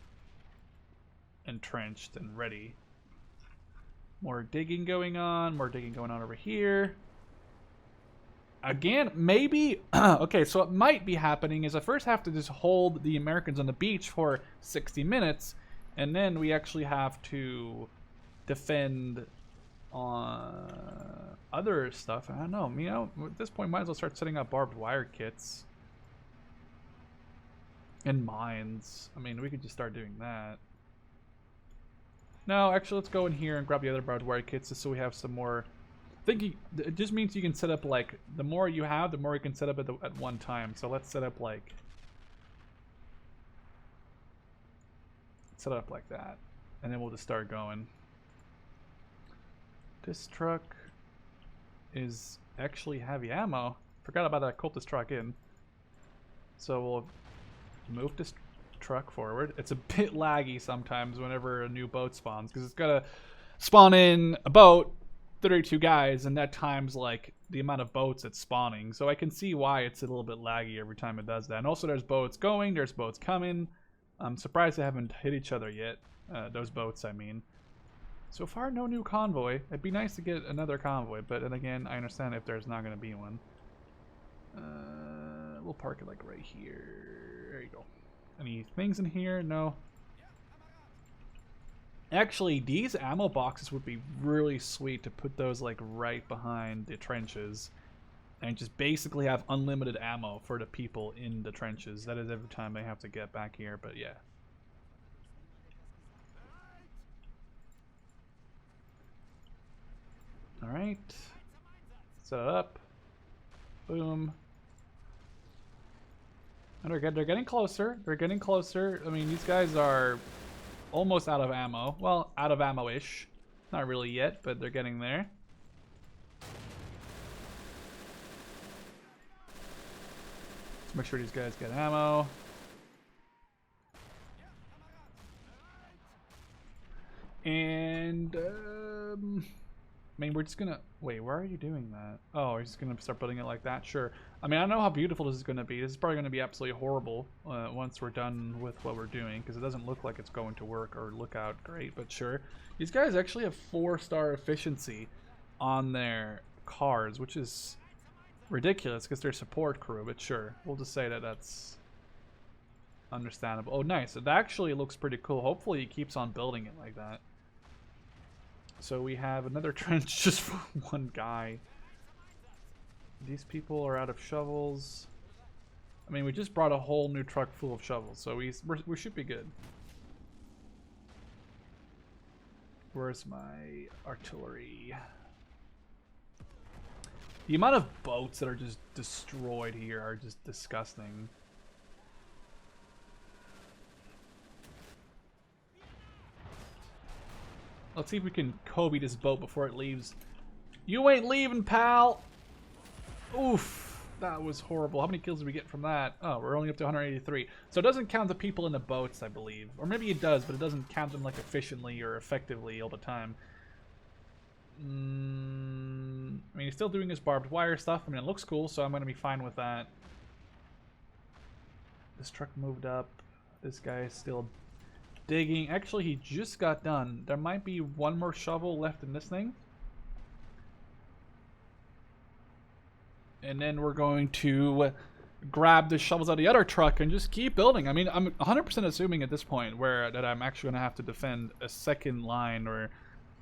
entrenched and ready. More digging going on. More digging going on over here. Again, maybe, okay, so what might be happening is I first have to just hold the Americans on the beach for 60 minutes, and then we actually have to defend on other stuff. I don't know, you know, at this point, might as well start setting up barbed wire kits. And mines. I mean, we could just start doing that. No, actually, let's go in here and grab the other barbed wire kits just so we have some more. I think it just means you can set up, like, the more you have, the more you can set up at one time. So let's set up like that, and then we'll just start going. This truck is actually heavy ammo. Forgot about that cultist truck in. So we'll move this truck forward. It's a bit laggy sometimes whenever a new boat spawns because it's gotta spawn in a boat. 32 guys, and that times like the amount of boats it's spawning, so I can see why it's a little bit laggy every time it does that. And also there's boats going, there's boats coming. I'm surprised they haven't hit each other yet, those boats I mean. So far no new convoy. It'd be nice to get another convoy, but then again I understand if there's not going to be one. We'll park it like right here. There you go. Any things in here? No. Actually, these ammo boxes would be really sweet to put those like right behind the trenches and just basically have unlimited ammo for the people in the trenches. That is every time they have to get back here, but yeah. Alright. Set it up. Boom. And they're getting closer. They're getting closer. I mean, these guys are almost out of ammo. Well, out of ammo-ish. Not really yet, but they're getting there. Let's make sure these guys get ammo. And, I mean, we're just gonna... Wait, why are you doing that? Oh, we're just gonna start building it like that? Sure. I mean, I don't know how beautiful this is gonna be. This is probably gonna be absolutely horrible once we're done with what we're doing, because it doesn't look like it's going to work or look out great, but sure. These guys actually have 4-star efficiency on their cars, which is ridiculous because they're support crew, but sure. We'll just say that that's understandable. Oh, nice. It actually looks pretty cool. Hopefully he keeps on building it like that. So we have another trench just for one guy. These people are out of shovels. I mean, we just brought a whole new truck full of shovels, so we should be good. Where's my artillery? The amount of boats that are just destroyed here are just disgusting. Let's see if we can Kobe this boat before it leaves. You ain't leaving, pal! Oof, that was horrible. How many kills did we get from that? Oh, we're only up to 183. So it doesn't count the people in the boats, I believe. Or maybe it does, but it doesn't count them like efficiently or effectively all the time. I mean, he's still doing his barbed wire stuff. I mean, it looks cool, so I'm going to be fine with that. This truck moved up. This guy is still digging. Actually, he just got done. There might be one more shovel left in this thing. And then we're going to grab the shovels out of the other truck and just keep building. I mean, I'm 100% assuming at this point that I'm actually going to have to defend a second line, or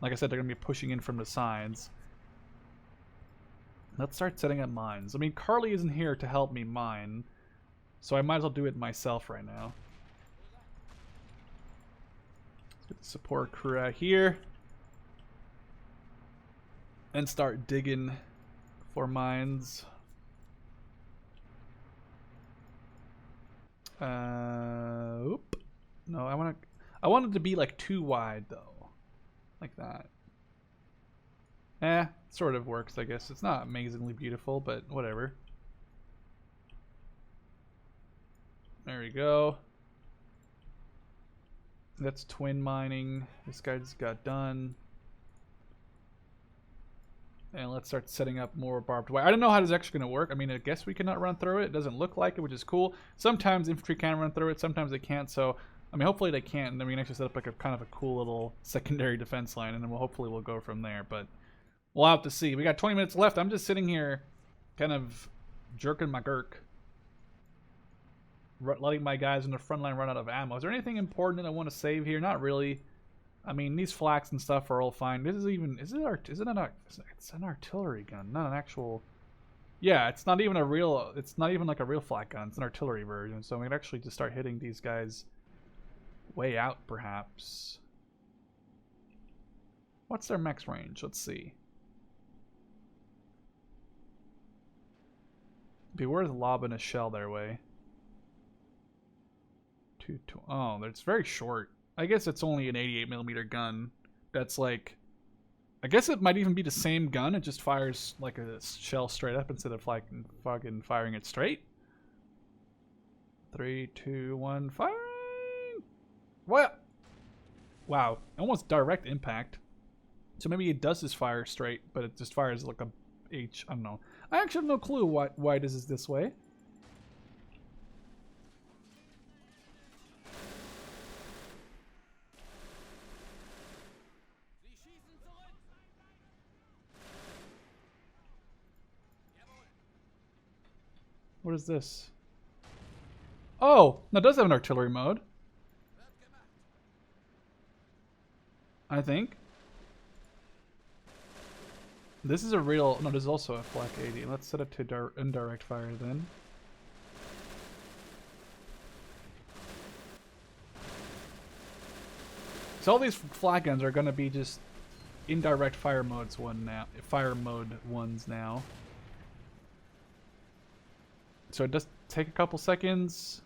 like I said, they're going to be pushing in from the sides. Let's start setting up mines. I mean, Carly isn't here to help me mine, so I might as well do it myself right now. Let's get the support crew out here and start digging for mines. Oop. No, I want it to be like too wide though, like that. Sort of works, I guess. It's not amazingly beautiful, but whatever. There we go. That's twin mining. This guy just got done. And let's start setting up more barbed wire. I don't know how this is actually going to work. I mean, I guess we cannot run through it. It doesn't look like it, which is cool. Sometimes infantry can run through it. Sometimes they can't. So, I mean, hopefully they can't. And then we can actually set up like a kind of a cool little secondary defense line. And then hopefully we'll go from there. But we'll have to see. We got 20 minutes left. I'm just sitting here kind of jerking my gurk, letting my guys in the front line run out of ammo. Is there anything important that I want to save here? Not really. I mean, these flaks and stuff are all fine. This is even, it's an artillery gun, not an actual, yeah, it's not even like a real flak gun. It's an artillery version, so we can actually just start hitting these guys way out, perhaps. What's their max range? Let's see. Be worth lobbing a shell their way. Oh, it's very short. I guess it's only an 88mm gun. That's like, I guess it might even be the same gun. It just fires like a shell straight up instead of like fucking firing it straight. 3, 2, 1, firing! What? Wow, almost direct impact. So maybe it does just fire straight, but it just fires like a H. I don't know. I actually have no clue why this is this way. What is this? Oh, that does have an artillery mode. I think. This is a real... No, there's also a flak 80. Let's set it to indirect fire then. So all these flak guns are going to be just indirect fire modes ones now. So it does take a couple seconds.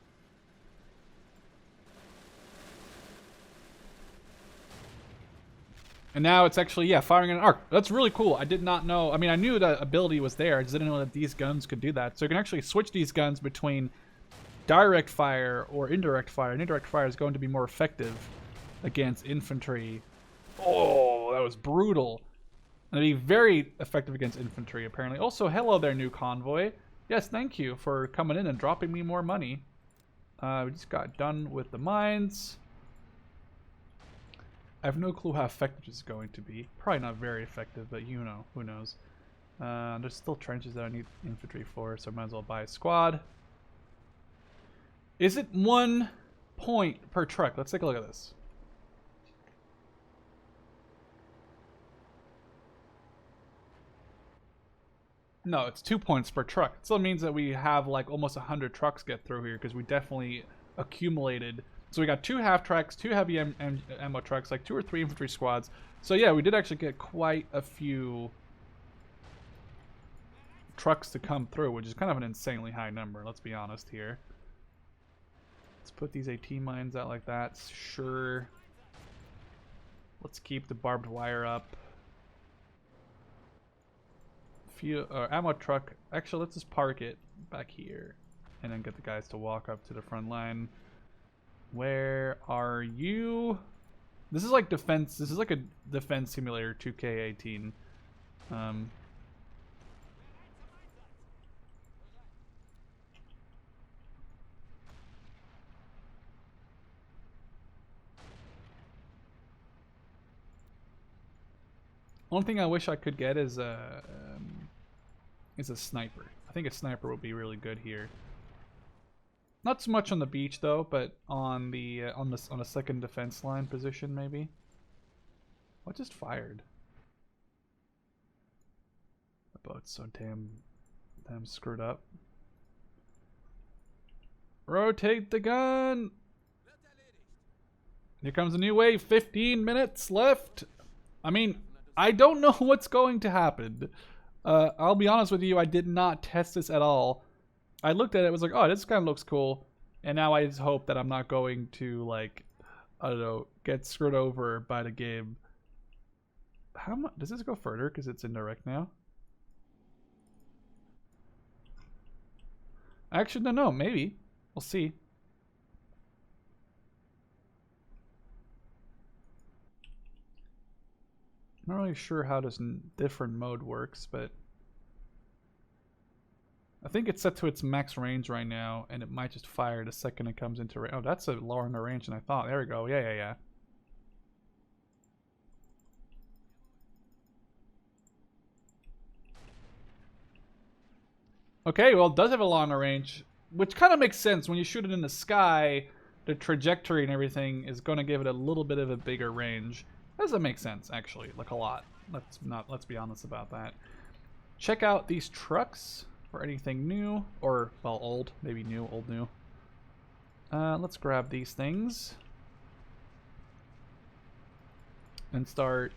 And now it's actually, yeah, firing an arc. That's really cool. I did not know. I mean, I knew that ability was there. I just didn't know that these guns could do that. So you can actually switch these guns between direct fire or indirect fire. And indirect fire is going to be more effective against infantry. Oh, that was brutal. And it'd be very effective against infantry, apparently. Also, hello there, new convoy. Yes, thank you for coming in and dropping me more money. We just got done with the mines. I have no clue how effective this is going to be. Probably not very effective, but you know, who knows. There's still trenches that I need infantry for, so I might as well buy a squad. Is it 1 point per truck? Let's take a look at this. No, it's 2 points per truck. It still means that we have like almost 100 trucks get through here because we definitely accumulated. So we got 2 half tracks, 2 heavy ammo trucks, like 2 or 3 infantry squads. So yeah, we did actually get quite a few trucks to come through, which is kind of an insanely high number, let's be honest here. Let's put these AT mines out like that. Sure. Let's keep the barbed wire up. Ammo truck. Actually, let's just park it back here and then get the guys to walk up to the front line. Where are you? This is like defense. This is like a defense simulator 2K18. One thing I wish I could get is a sniper. I think a sniper would be really good here. Not so much on the beach though, but on a second defense line position maybe. What just fired? The boat's so damn screwed up. Rotate the gun. Here comes a new wave. 15 minutes left. I mean, I don't know what's going to happen. I'll be honest with you, I did not test this at all. I looked at it, was like, oh, this kind of looks cool. And now I just hope that I'm not going to, like, I don't know, get screwed over by the game. How much does this go further? Because it's indirect now. Actually, no, maybe. We'll see. I'm not really sure how this different mode works, but I think it's set to its max range right now, and it might just fire the second it comes into range. Oh, that's a longer range than I thought. There we go. Yeah. Okay, well, it does have a longer range, which kind of makes sense. When you shoot it in the sky, the trajectory and everything is going to give it a little bit of a bigger range. Doesn't make sense, actually, like a lot. Let's be honest about that. Check out these trucks for anything new, or well, old, maybe new, old new. Let's grab these things and start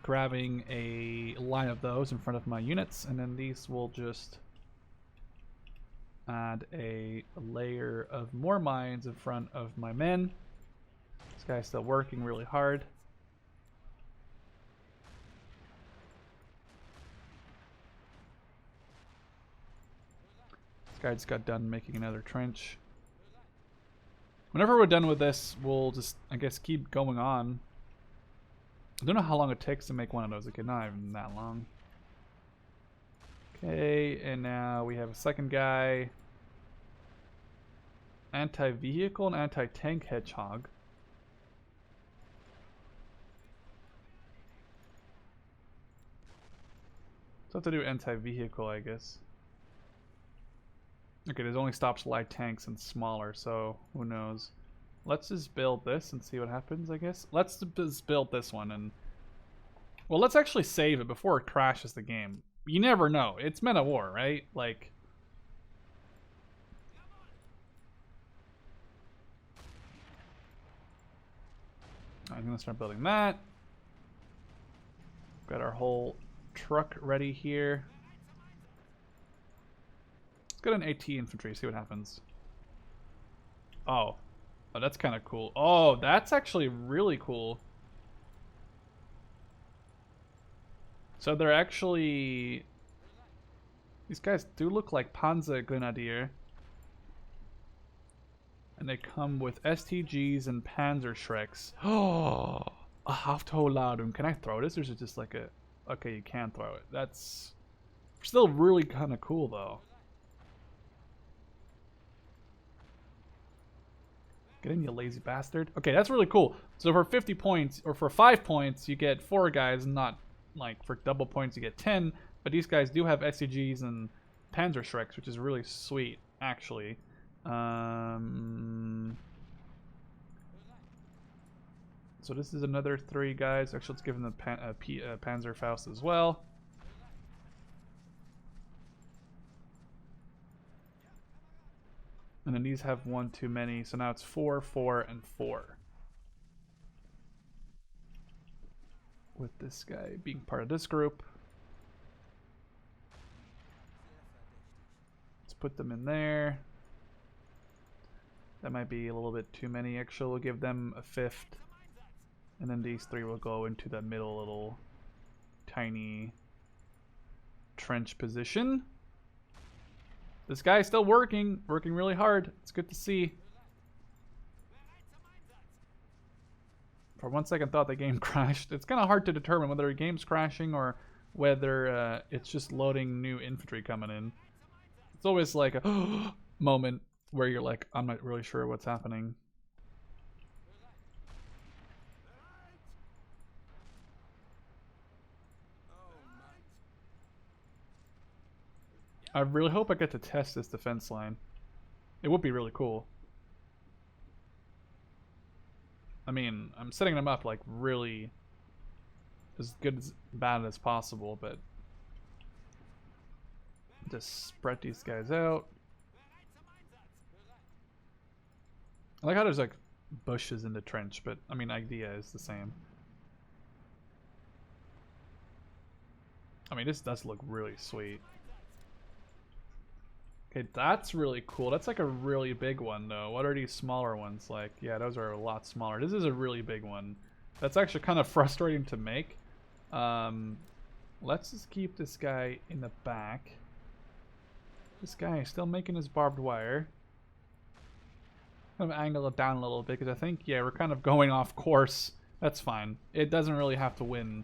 grabbing a line of those in front of my units, and then these will just add a layer of more mines in front of my men. This guy's still working really hard. Guy just got done making another trench. Whenever we're done with this, we'll just, I guess, keep going on. I don't know how long it takes to make one of those. Okay, not even that long. Okay, and now we have a second guy. Anti-vehicle and anti-tank hedgehog. So I have to do anti-vehicle, I guess. Okay, this only stops light tanks and smaller, so who knows. Let's just build this and see what happens, I guess. Let's just build this one and... Well, let's actually save it before it crashes the game. You never know. It's Men of War, right? Like... I'm gonna start building that. Got our whole truck ready here. Let's get an AT infantry, see what happens. Oh, that's kind of cool. Oh, that's actually really cool. So they're actually... These guys do look like Panzer Grenadier. And they come with STGs and Panzer Shreks. Oh, a Haftholadum. Can I throw this, or is it just like a... Okay, you can throw it. That's still really kind of cool, though. Get in, you lazy bastard. Okay, that's really cool. So for 50 points, or for 5 points, you get 4 guys, not like for double points you get 10. But these guys do have SCGs and Panzer Shreks, which is really sweet, actually. So this is another 3 guys. Actually, let's give them the Panzer Faust as well. And then these have 1 too many, so now it's 4, 4, and 4. With this guy being part of this group. put them in there. That might be a little bit too many. Actually, we'll give them a 5th. And then these 3 will go into the middle little tiny trench position. This guy's still working really hard. It's good to see. For 1 second, thought the game crashed. It's kind of hard to determine whether a game's crashing or whether it's just loading new infantry coming in. It's always like a moment where you're like, I'm not really sure what's happening. I really hope I get to test this defense line. It would be really cool. I mean, I'm setting them up like really as good as bad as possible, but just spread these guys out. I like how there's like bushes in the trench, but I mean, idea is the same. I mean, this does look really sweet. Okay, that's really cool. That's like a really big one, though. What are these smaller ones like? Yeah, those are a lot smaller. This is a really big one. That's actually kind of frustrating to make. Let's just keep this guy in the back. This guy is still making his barbed wire. I'm gonna angle it down a little bit because I think, yeah, we're kind of going off course. That's fine. It doesn't really have to win.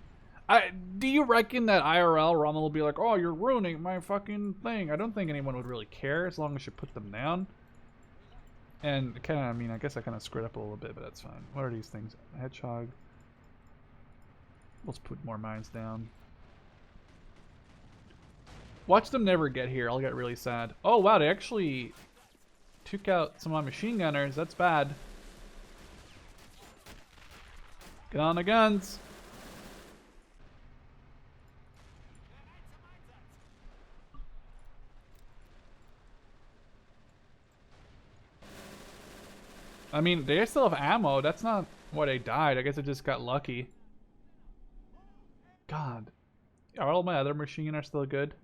Do you reckon that IRL Rommel will be like, oh, you're ruining my fucking thing? I don't think anyone would really care as long as you put them down. And kind of, I mean, I guess I kind of screwed up a little bit, but that's fine. What are these things? Hedgehog. Let's put more mines down. Watch them never get here. I'll get really sad. Oh, wow, they actually took out some of my machine gunners. That's bad. Get on the guns. I mean, they still have ammo. That's not why they died. I guess it just got lucky. God. Are all my other machine gunners still good?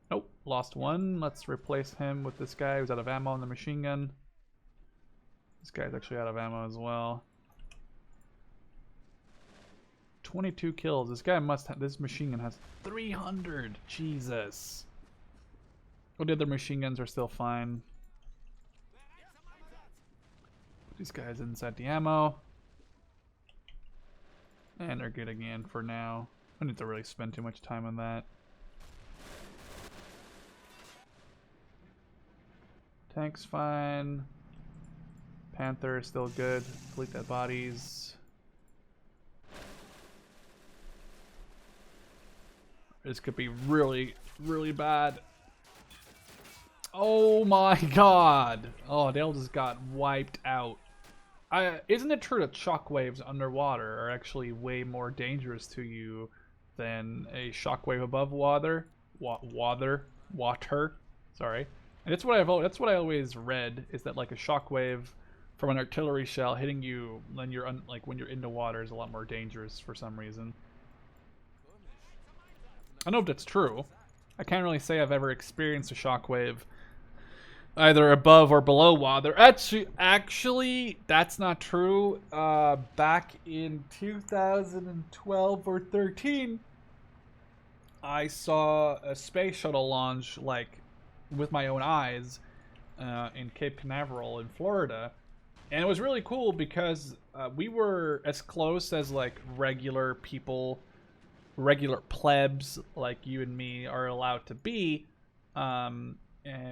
Nope. Lost one. Let's replace him with this guy who's out of ammo on the machine gun. This guy's actually out of ammo as well. 22 kills. This guy must have... This machine gun has 300. Jesus. Oh, the other machine guns are still fine. These guys inside the ammo. And they're good again for now. I don't need to really spend too much time on that. Tank's fine. Panther is still good. Delete that bodies. This could be really, really bad. Oh my god. Oh, they all just got wiped out. Isn't it true that shockwaves underwater are actually way more dangerous to you than a shockwave above water? Water. Sorry. And that's what I always read, is that like a shockwave from an artillery shell hitting you when you're when you're in the water is a lot more dangerous for some reason. I don't know if that's true. I can't really say I've ever experienced a shockwave either above or below water. Actually, that's not true. Back in 2012 or 13, I saw a space shuttle launch, like, with my own eyes in Cape Canaveral in Florida. And it was really cool because we were as close as, like, regular people, regular plebs like you and me are allowed to be.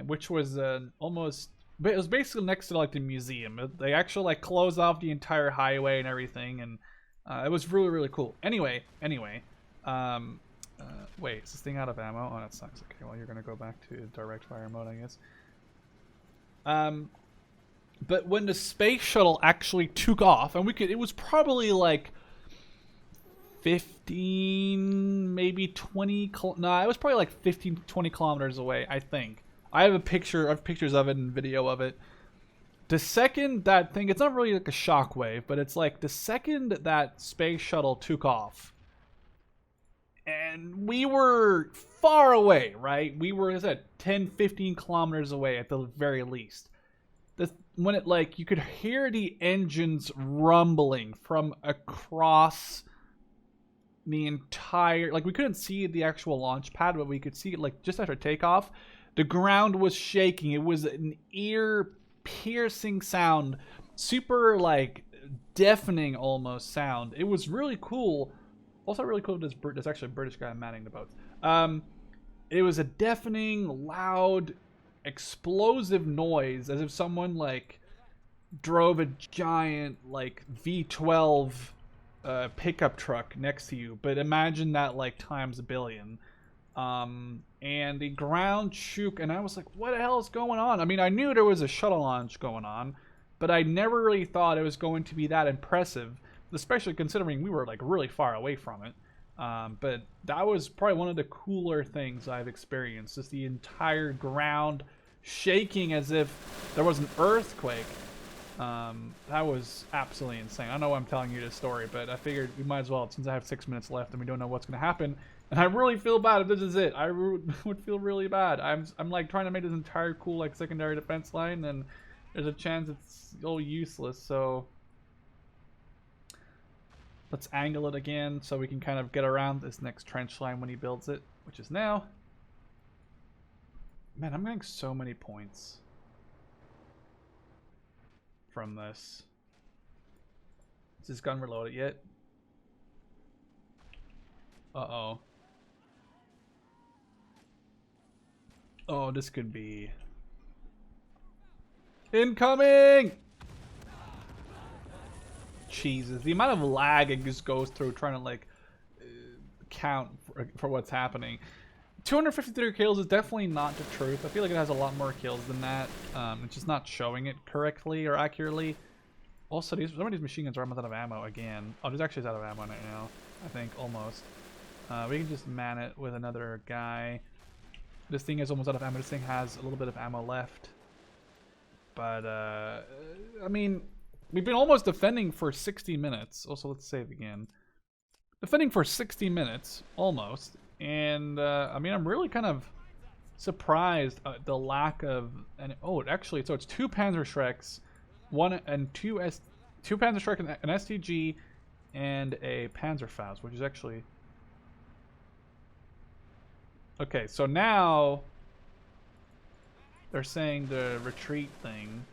Which was almost, it was basically next to like the museum. They actually like closed off the entire highway and everything, and it was really, really cool. Anyway, wait, is this thing out of ammo? Oh, that sucks. Okay, well, you're gonna go back to direct fire mode, I guess. But when the space shuttle actually took off, and it was probably like 15, maybe 20, no, it was probably like 15, 20 kilometers away, I think. I have pictures of it and video of it. The second that thing, it's not really like a shockwave, but it's like the second that space shuttle took off, And we were far away, right? We were, as I said, 10, 15 kilometers away at the very least. When it, like, you could hear the engines rumbling from across the entire, like, we couldn't see the actual launch pad, but we could see it, like, just after takeoff. The ground was shaking. It was an ear-piercing sound. Super, like, deafening almost sound. It was really cool. Also really cool, there's actually a British guy manning the boats. It was a deafening, loud, explosive noise, as if someone, like, drove a giant, like, V12 pickup truck next to you. But imagine that, like, times a billion. And the ground shook, and I was like, what the hell is going on? I mean, I knew there was a shuttle launch going on, but I never really thought it was going to be that impressive, especially considering we were, like, really far away from it. But that was probably one of the cooler things I've experienced, just the entire ground shaking as if there was an earthquake. That was absolutely insane. I don't know why I'm telling you this story, but I figured we might as well, since I have 6 minutes left and we don't know what's going to happen. And I really feel bad if this is it. I would feel really bad. I'm like trying to make this entire cool, like, secondary defense line, and there's a chance it's all useless. So let's angle it again so we can kind of get around this next trench line when he builds it, which is now. Man, I'm getting so many points from this. Is this gun reloaded yet? Uh-oh. Oh, this could be... Incoming! Jesus, the amount of lag it just goes through trying to, like, count for what's happening. 253 kills is definitely not the truth. I feel like it has a lot more kills than that. It's just not showing it correctly or accurately. Also, some of these machine guns are almost out of ammo again. Oh, this actually is out of ammo right now, I think, almost. We can just man it with another guy. This thing is almost out of ammo. This thing has a little bit of ammo left. But, I mean, we've been almost defending for 60 minutes. Also, let's save again. Defending for 60 minutes, almost. And, I mean, I'm really kind of surprised at the lack of... Oh, actually, so it's 2 Panzerschrecks, two Panzerschreck, an STG, and a Panzerfaust, which is actually... Okay, so now they're saying the retreat thing.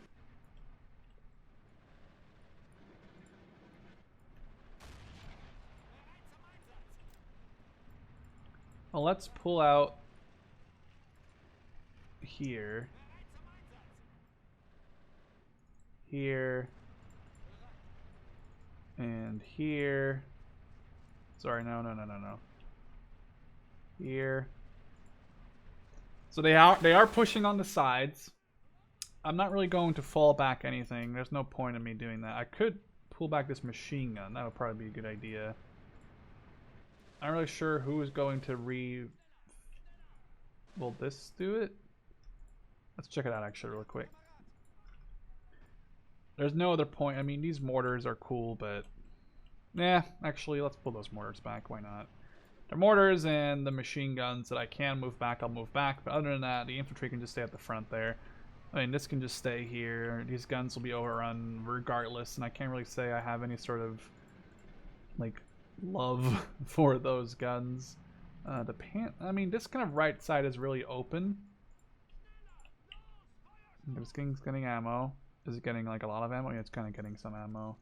Well, let's pull out here. Here. And here. Sorry, no. Here. So they are pushing on the sides. I'm not really going to fall back anything. There's no point in me doing that. I could pull back this machine gun. That would probably be a good idea. I'm not really sure who is going to Will this do it? Let's check it out actually real quick. There's no other point. I mean, these mortars are cool, but... Nah, actually, let's pull those mortars back. Why not? They're mortars and the machine guns that I can move back, I'll move back. But other than that, the infantry can just stay at the front there. I mean, this can just stay here. These guns will be overrun regardless, and I can't really say I have any sort of, like, love for those guns. I mean, this kind of right side is really open. This thing's getting ammo. Is it getting, like, a lot of ammo? Yeah, it's kind of getting some ammo.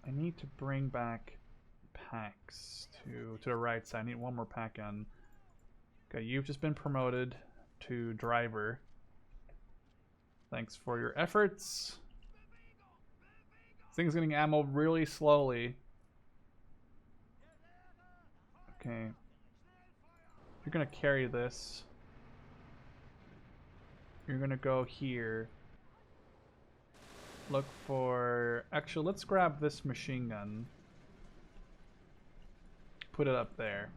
I need to bring back packs to the right side. I need one more pack gun. Okay, you've just been promoted to driver. Thanks for your efforts. This thing's getting ammo really slowly. Okay. You're gonna carry this. You're gonna go here. Look for... Actually, let's grab this machine gun. Put it up there.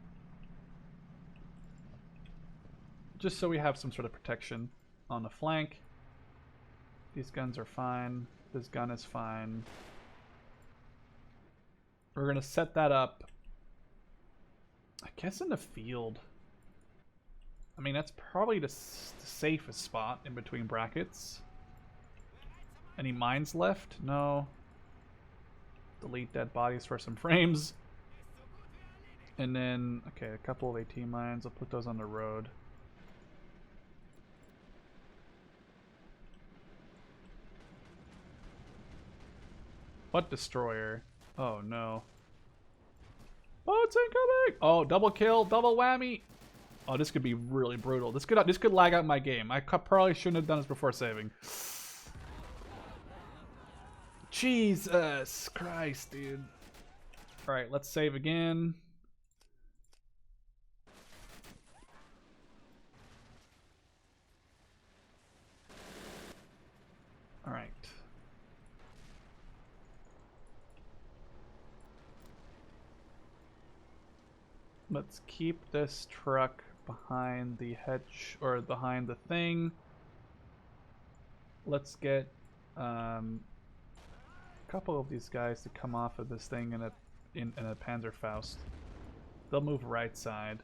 Just so we have some sort of protection on the flank. These guns are fine. This gun is fine. We're gonna set that up I guess in the field. I mean, that's probably the safest spot in between brackets. Any mines left? No. Delete dead bodies for some frames. And then, okay, a couple of AT mines. I'll put those on the road. What destroyer? Oh no. Oh, it's incoming! Oh, double kill, double whammy! Oh, this could be really brutal. This could lag out my game. I probably shouldn't have done this before saving. Jesus Christ, dude. Alright, let's save again. Alright. Let's keep this truck behind the hedge, or behind the thing. Let's get a couple of these guys to come off of this thing in a Panzerfaust. They'll move right side.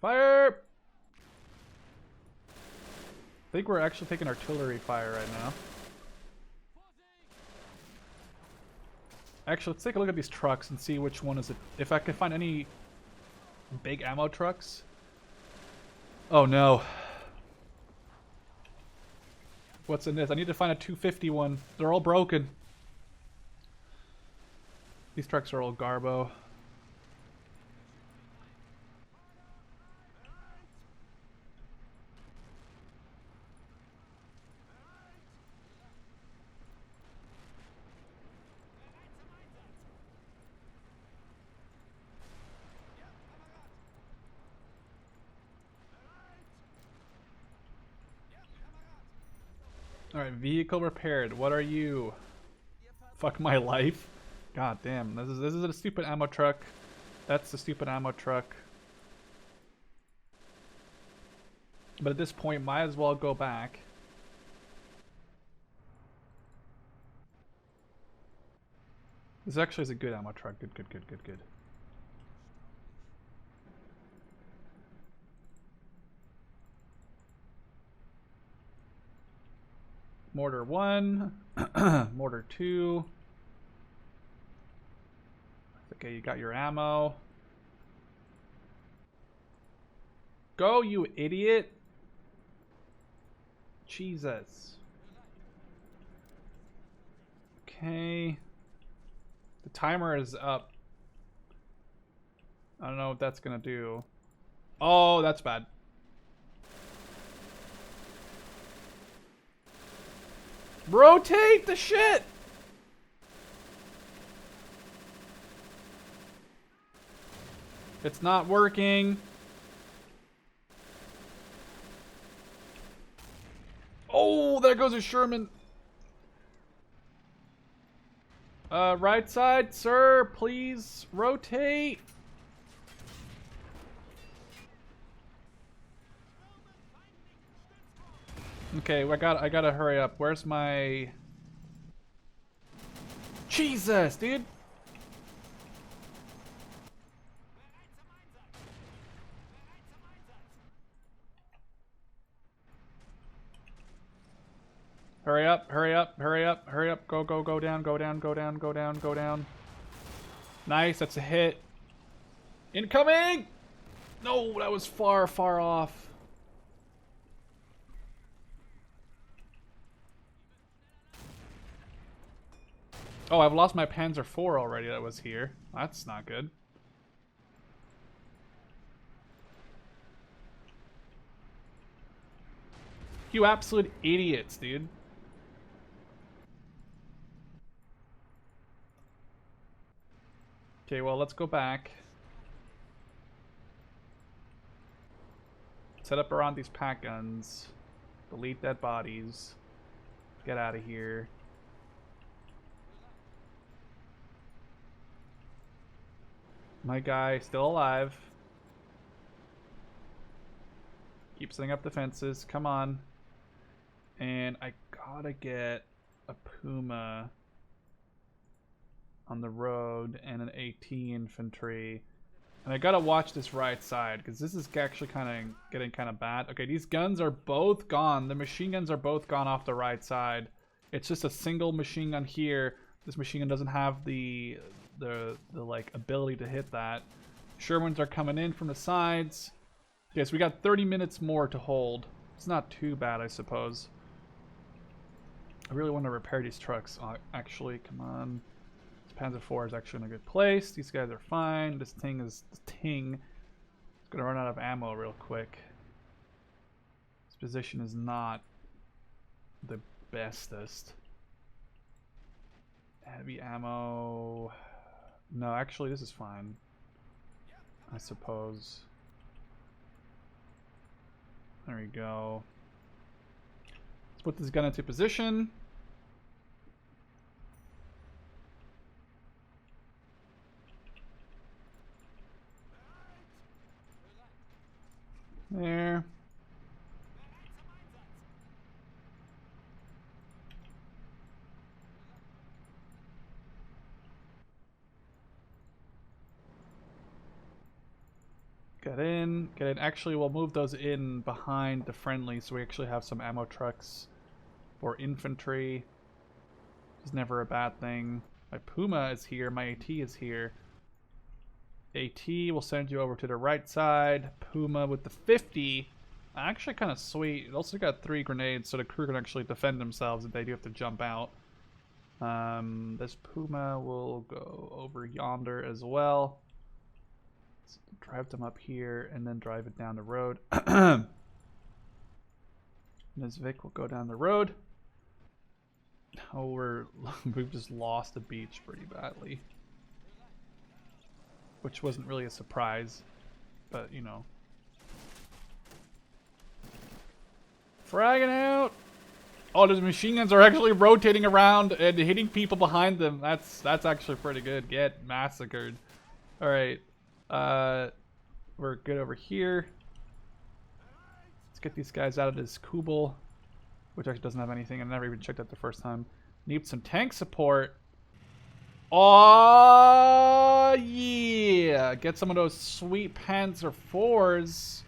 Fire! I think we're actually taking artillery fire right now. Actually, let's take a look at these trucks and see which one is it. If I can find any big ammo trucks. Oh no. What's in this? I need to find a 250 one. They're all broken. These trucks are all garbo. Alright, vehicle repaired. What are you? Fuck my life. God damn. This is a stupid ammo truck. That's the stupid ammo truck. But at this point, might as well go back. This actually is a good ammo truck. Good, good, good, good, good. Mortar 1, mortar 2. Okay, you got your ammo. Go, you idiot! Jesus. Okay. The timer is up. I don't know what that's gonna do. Oh, that's bad. Rotate the shit! It's not working. Oh, there goes a Sherman. Right side, sir, please rotate. Okay, I gotta hurry up. Where's my... Jesus, dude! Hurry up, hurry up, hurry up, hurry up. Go, go, go down, go down, go down, go down, go down. Nice, that's a hit. Incoming! No, that was far, far off. Oh, I've lost my Panzer IV already that was here. That's not good. You absolute idiots, dude. Okay, well, let's go back. Set up around these pack guns. Delete dead bodies. Get out of here. My guy still alive. Keep setting up defenses. Come on. And I gotta get a Puma. on the road and an AT infantry. And I gotta watch this right side because this is actually getting kind of bad. Okay, these guns are both gone. The machine guns are both gone off the right side. It's just a single machine gun here. This machine gun doesn't have the like ability to hit that. Shermans are coming in from the sides. Okay, so we got 30 minutes more to hold. It's not too bad, I suppose. I really want to repair these trucks. Actually, come on. This Panzer IV is actually in a good place. These guys are fine. This thing is it's gonna run out of ammo real quick. This position is not the bestest. Heavy ammo. No, actually, this is fine. I suppose. There we go. Let's put this gun into position. There. Get in. Get in. Actually, we'll move those in behind the friendly so we actually have some ammo trucks for infantry. It's never a bad thing. My Puma is here. My AT is here. AT will send you over to the right side. Puma with the 50. Actually kind of sweet. It also got 3 grenades so the crew can actually defend themselves if they do have to jump out. This Puma will go over yonder as well. Let's drive them up here and then drive it down the road. Ms. Vic will go down the road. Oh, we've just lost the beach pretty badly. Which wasn't really a surprise, but you know. Fragging out! Oh, those machine guns are actually rotating around and hitting people behind them. That's actually pretty good. Get massacred. Alright. We're good over here. Let's get these guys out of this Kubel, which actually doesn't have anything. I never even checked that the first time. Need some tank support. Oh, yeah. Get some of those sweet Panzer IVs.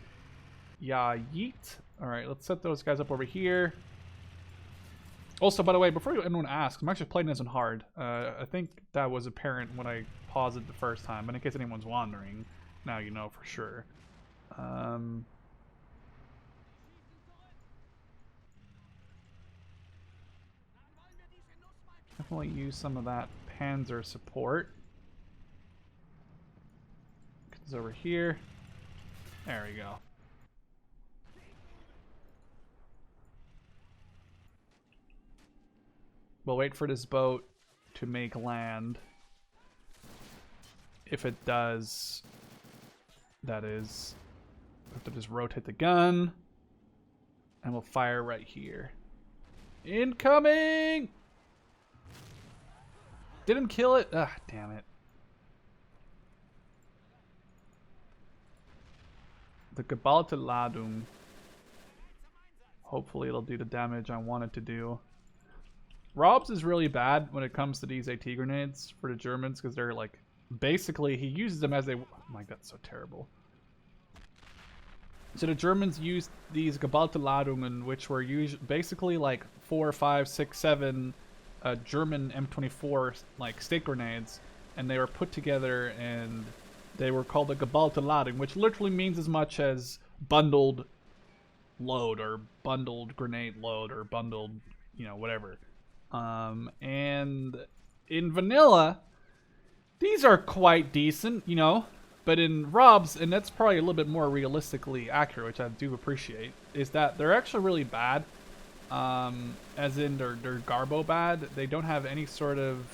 Yeah, yeet. Alright, let's set those guys up over here. Also, by the way, before anyone asks, I'm actually playing this on hard. I think that was apparent when I paused it the first time, but in case anyone's wondering, now you know for sure. Definitely use some of that Panzer support. Get this over here. There we go. We'll wait for this boat to make land. If it does, that is, we have to just rotate the gun. And we'll fire right here. Incoming! Didn't kill it? Ah, damn it. The geballte Ladung. Hopefully it'll do the damage I want it to do. Robz is really bad when it comes to these AT grenades for the Germans because they're like, basically he uses them as they, oh my god, so terrible. So the Germans used these geballte Ladungen, which were basically like 4, 5, 6, 7 German M24 like stick grenades, and they were put together and they were called a geballte Ladung, which literally means as much as bundled load or bundled grenade load or bundled, you know, whatever. And in vanilla, these are quite decent, you know, but in Robz, and that's probably a little bit more realistically accurate, which I do appreciate, is that they're actually really bad. As in they're garbo bad. They don't have any sort of,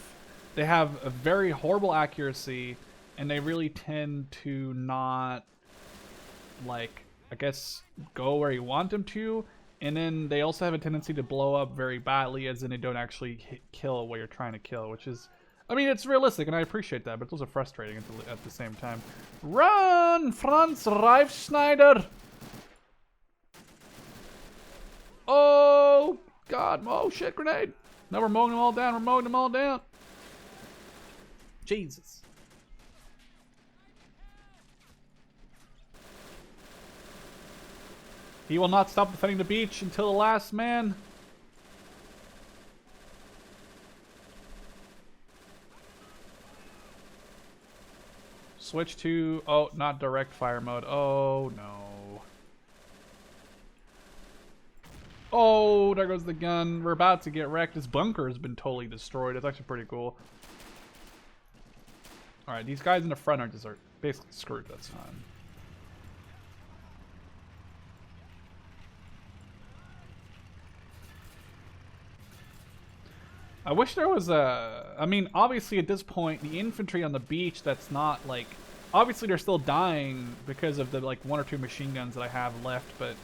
they have a very horrible accuracy, and they really tend to not, like, I guess, go where you want them to. And then they also have a tendency to blow up very badly, as in they don't actually kill what you're trying to kill, which is, I mean, it's realistic, and I appreciate that, but it's also frustrating at the same time. Run, Franz Reifschneider! Oh, God. Oh, shit, grenade. No, we're mowing them all down. We're mowing them all down. Jesus. He will not stop defending the beach until the last man. Switch to, oh, not direct fire mode. Oh, no. Oh, there goes the gun. We're about to get wrecked. This bunker has been totally destroyed. It's actually pretty cool. Alright, these guys in the front are just basically screwed. That's fine. I wish there was a... I mean, obviously at this point, the infantry on the beach that's not, like... Obviously they're still dying because of the, like, 1 or 2 machine guns that I have left, but...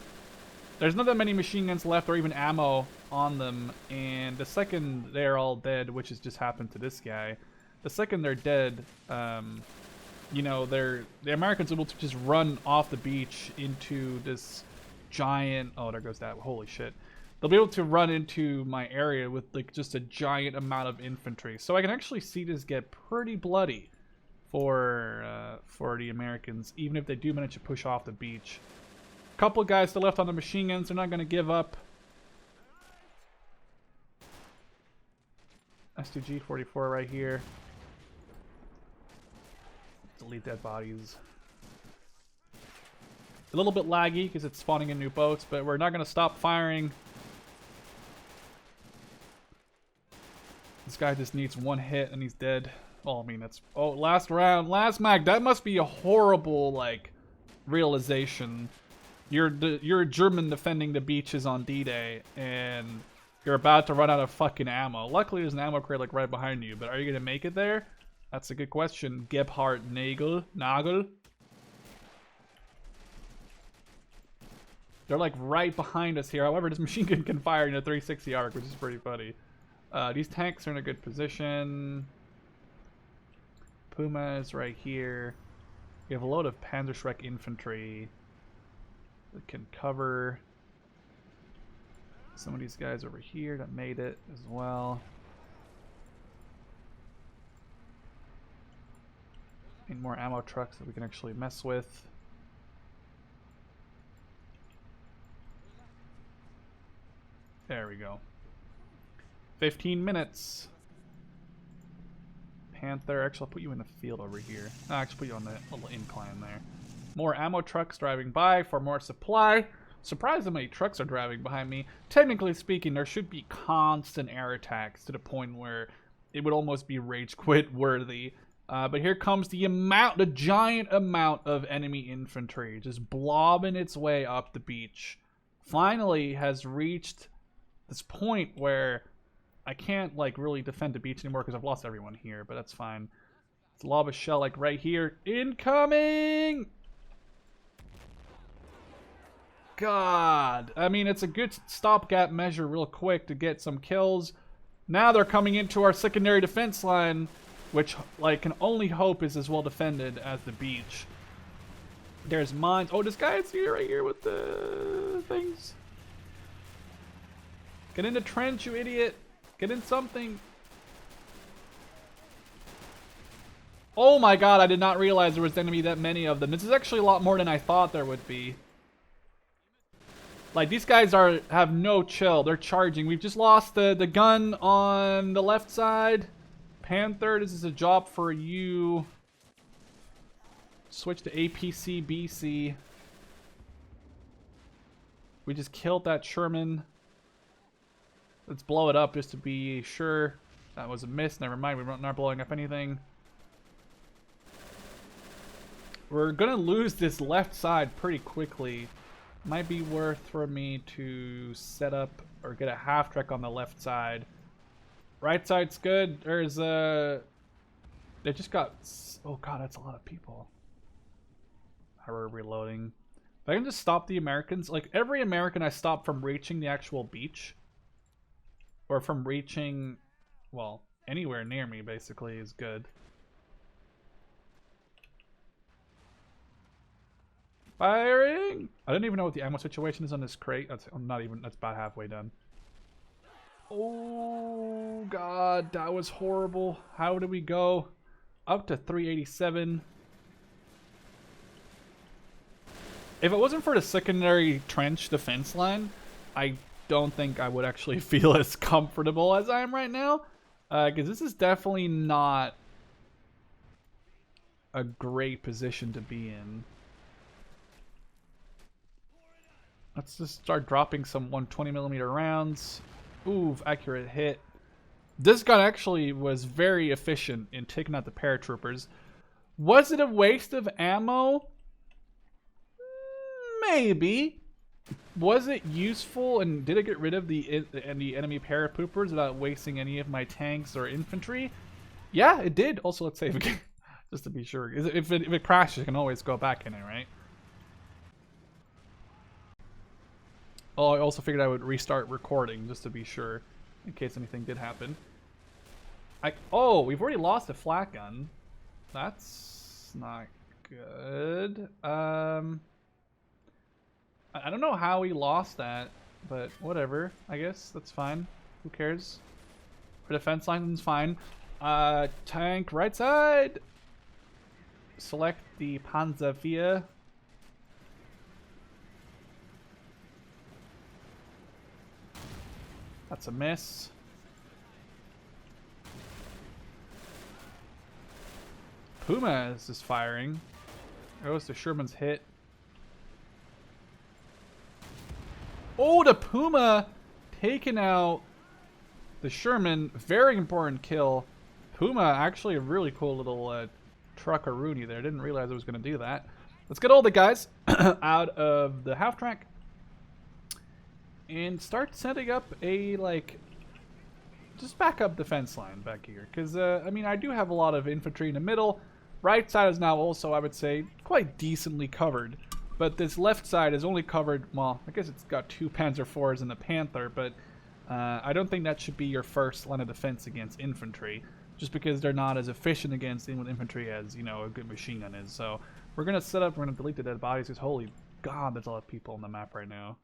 There's not that many machine guns left or even ammo on them, and the second they're all dead, which has just happened to this guy, the second they're dead, you know, the Americans are able to just run off the beach into this giant... Oh, there goes that. Holy shit. They'll be able to run into my area with like just a giant amount of infantry. So I can actually see this get pretty bloody for the Americans, even if they do manage to push off the beach. A couple of guys still left on the machine guns. They're not going to give up. S2G44 right here. Delete dead bodies. A little bit laggy because it's spawning in new boats, but we're not going to stop firing. This guy just needs 1 hit and he's dead. Oh, I mean, that's... Oh, last round. Last mag. That must be a horrible, like, realization. You're a German defending the beaches on D-Day, and you're about to run out of fucking ammo. Luckily, there's an ammo crate, like, right behind you, but are you going to make it there? That's a good question. Gebhardt Nagel. They're, like, right behind us here. However, this machine gun can fire in a 360 arc, which is pretty funny. These tanks are in a good position. Puma is right here. We have a load of Panzerschreck infantry that can cover some of these guys over here that made it as well. Need more ammo trucks that we can actually mess with. There we go. 15 minutes. Panther. Actually, I'll put you in the field over here. I'll actually put you on the little incline there. More ammo trucks driving by for more supply. Surprised how many trucks are driving behind me. Technically speaking, there should be constant air attacks to the point where it would almost be rage quit worthy. But here comes the giant amount of enemy infantry just blobbing its way up the beach. Finally has reached this point where I can't, like, really defend the beach anymore because I've lost everyone here, but that's fine. Let's lob a shell, like, right here. Incoming! God. I mean, it's a good stopgap measure real quick to get some kills. Now they're coming into our secondary defense line, which, like, can only hope is as well defended as the beach. There's mines. Oh, this guy is here, right here with the things. Get in the trench, you idiot. Get in something. Oh my god, I did not realize there was going to be that many of them. This is actually a lot more than I thought there would be. Like, these guys have no chill. They're charging. We've just lost the gun on the left side. Panther, this is a job for you. Switch to APC BC. We just killed that Sherman. Let's blow it up just to be sure. That was a miss. Never mind. We're not blowing up anything. We're going to lose this left side pretty quickly. Might be worth for me to set up or get a half trek on the left side. Right side's good. There's a... They just got... Oh god, that's a lot of people. We're reloading. If I can just stop the Americans... Like, every American I stop from reaching the actual beach... Or from reaching, well, anywhere near me, basically, is good. Firing! I don't even know what the ammo situation is on this crate. That's about halfway done. Oh, God, that was horrible. How did we go? up to 387. If it wasn't for the secondary trench defense line, I don't think I would actually feel as comfortable as I am right now. Because this is definitely not a great position to be in. Let's just start dropping some 120mm rounds. Ooh, accurate hit. This gun actually was very efficient in taking out the paratroopers. Was it a waste of ammo? Maybe. Was it useful, and did it get rid of the enemy paratroopers without wasting any of my tanks or infantry? Yeah, it did. Also, let's save again, just to be sure. If it crashes, you can always go back in it, right? Oh, I also figured I would restart recording just to be sure, in case anything did happen. Oh, we've already lost a flak gun. That's not good. I don't know how we lost that, but whatever. I guess that's fine. Who cares? Our defense line's fine. Tank right side. Select the Panzerwehr. That's a miss. Puma is just firing. There goes the Sherman's hit. Oh, the Puma taking out the Sherman. Very important kill. Puma, actually a really cool little truckaroonie there. Didn't realize I was going to do that. Let's get all the guys out of the half track and start setting up a, like, just back up defense line back here. Because, I mean, I do have a lot of infantry in the middle. Right side is now also, I would say, quite decently covered. But this left side is only covered, well, I guess it's got 2 Panzer IVs and a Panther, but I don't think that should be your first line of defense against infantry, just because they're not as efficient against infantry as, you know, a good machine gun is. So we're going to set up, we're going to delete the dead bodies, because holy god, there's a lot of people on the map right now.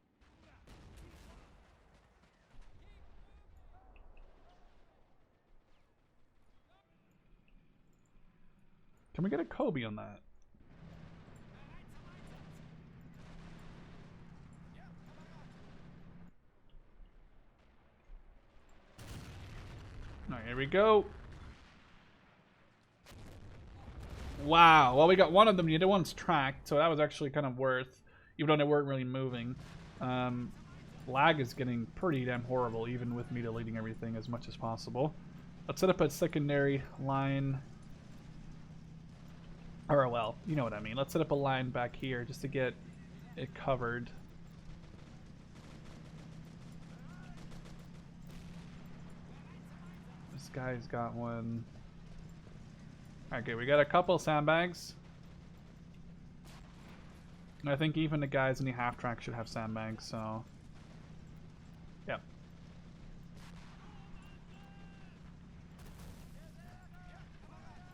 Can we get a Kobe on that? Alright, here we go. Wow. Well, we got one of them. The other one's tracked, so that was actually kind of worth, even though they weren't really moving. Lag is getting pretty damn horrible, even with me deleting everything as much as possible. Let's set up a secondary line. Or, well, you know what I mean. Let's set up a line back here just to get it covered. This guy's got one. Okay, we got a couple sandbags. I think even the guys in the half track should have sandbags, so... Yep.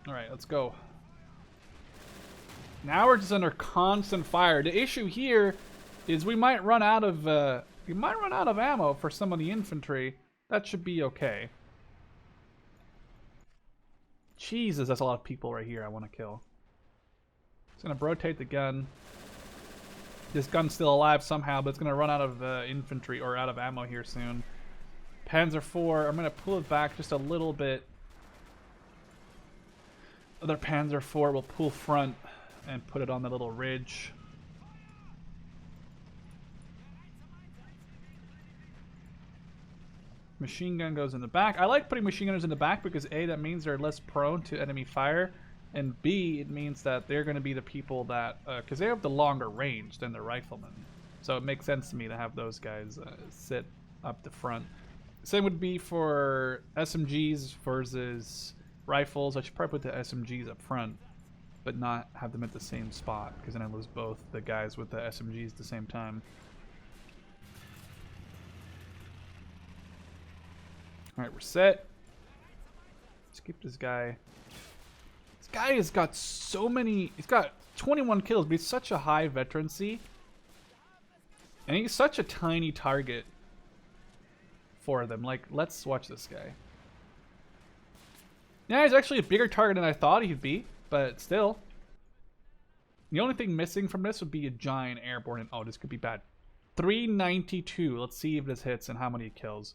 Alright, let's go. Now we're just under constant fire. The issue here is we might run out of ammo for some of the infantry. That should be okay. Jesus, that's a lot of people right here I want to kill. It's gonna rotate the gun. This gun's still alive somehow, but it's gonna run out of infantry or out of ammo here soon. Panzer IV, I'm gonna pull it back just a little bit. Other Panzer IV will pull front and put it on the little ridge. Machine gun goes in the back. I like putting machine gunners in the back because A, that means they're less prone to enemy fire, and B, it means that they're going to be the people that, because they have the longer range than the riflemen. So it makes sense to me to have those guys sit up the front. Same would be for SMGs versus rifles. I should probably put the SMGs up front, but not have them at the same spot, because then I lose both the guys with the SMGs at the same time. Alright, we're set. Let's keep this guy. This guy has got so many... He's got 21 kills, but he's such a high veterancy. And he's such a tiny target for them. Like, let's watch this guy. Yeah, he's actually a bigger target than I thought he'd be, but still. The only thing missing from this would be a giant airborne. Oh, this could be bad. 392. Let's see if this hits and how many it kills.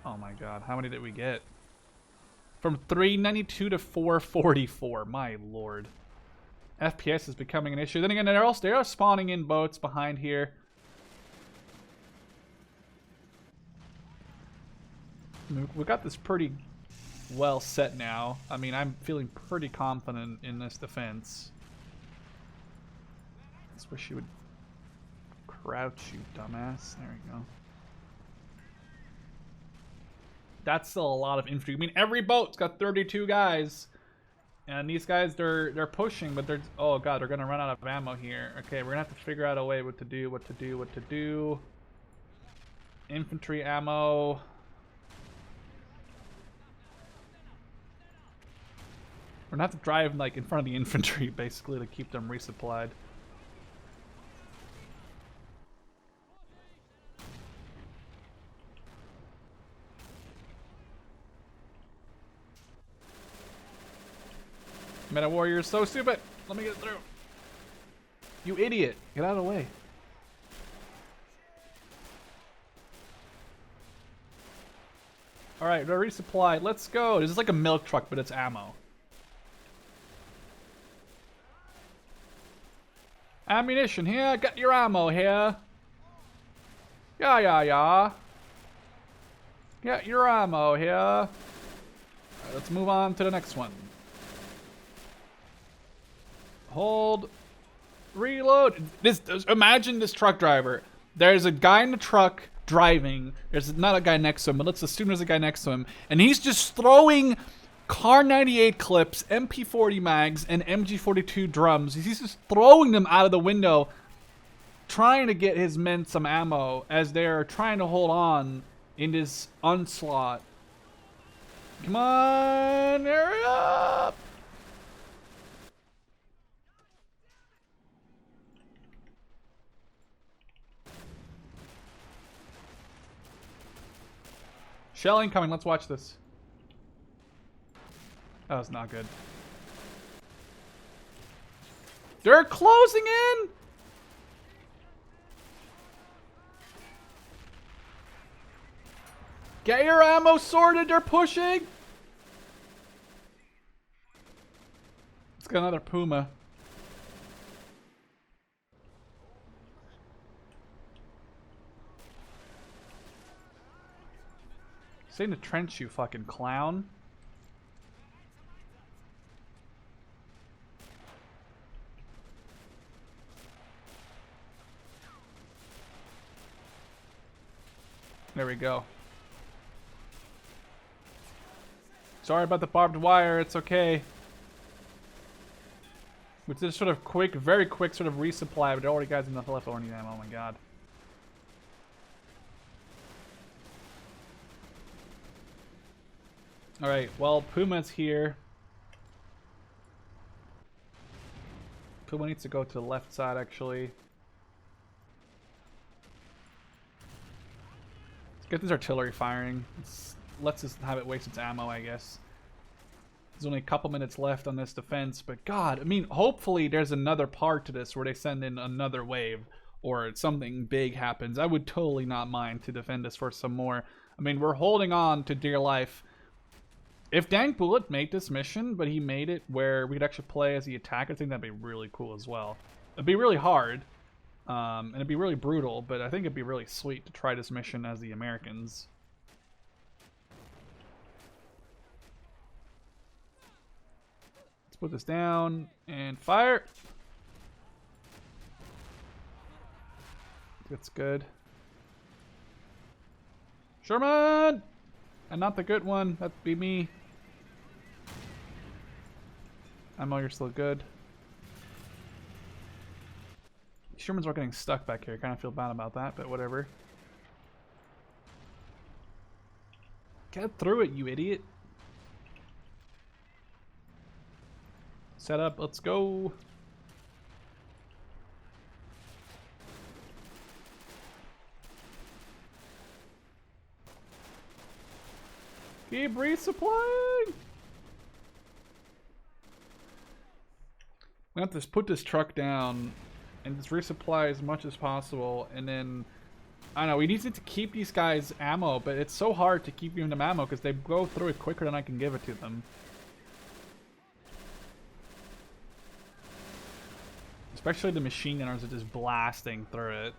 Oh my god, how many did we get? From 392 to 444. My lord. FPS is becoming an issue. Then again, they are spawning in boats behind here. We got this pretty well set now. I mean, I'm feeling pretty confident in this defense. I just wish you would crouch, you dumbass. There we go. That's still a lot of infantry. I mean, every boat's got 32 guys. And these guys, they're pushing, but they're... Oh, God, they're going to run out of ammo here. Okay, we're going to have to figure out a way what to do. Infantry ammo. We're going to have to drive, like, in front of the infantry, basically, to keep them resupplied. Meta Warrior is so stupid. Let me get through. You idiot. Get out of the way. Alright, they're resupplied. Let's go. This is like a milk truck, but it's ammo. Ammunition here. Got your ammo here. Yeah. Get your ammo here. Alright, let's move on to the next one. Hold. Reload. Imagine this truck driver. There's a guy in the truck driving. There's not a guy next to him, but let's assume there's a guy next to him. And he's just throwing Car 98 clips, MP40 mags, and MG42 drums. He's just throwing them out of the window, trying to get his men some ammo as they're trying to hold on in this onslaught. Come on, hurry up! Shell incoming, let's watch this. That was not good. They're closing in! Get your ammo sorted, they're pushing! Let's get another Puma. Stay in the trench, you fucking clown. There we go. Sorry about the barbed wire, it's okay. With this sort of quick, very quick sort of resupply, but there already guys enough left over ammo, oh my god. Alright, well, Puma's here. Puma needs to go to the left side, actually. Let's get this artillery firing. Let's just have it waste its ammo, I guess. There's only a couple minutes left on this defense, but god, I mean, hopefully there's another part to this where they send in another wave or something big happens. I would totally not mind to defend this for some more. I mean, we're holding on to dear life. If Dank Bullet made this mission, but he made it where we could actually play as the attacker, I think that'd be really cool as well. It'd be really hard, and it'd be really brutal, but I think it'd be really sweet to try this mission as the Americans. Let's put this down and fire. That's good. Sherman! And not the good one. That'd be me. Ammo, you're still good. Shermans are getting stuck back here. Kind of feel bad about that, but whatever. Get through it, you idiot. Set up, let's go. Keep resupplying! We have to put this truck down and just resupply as much as possible, and then I don't know, we need to keep these guys ammo, but it's so hard to keep giving them ammo because they go through it quicker than I can give it to them. Especially the machine gunners are just blasting through it.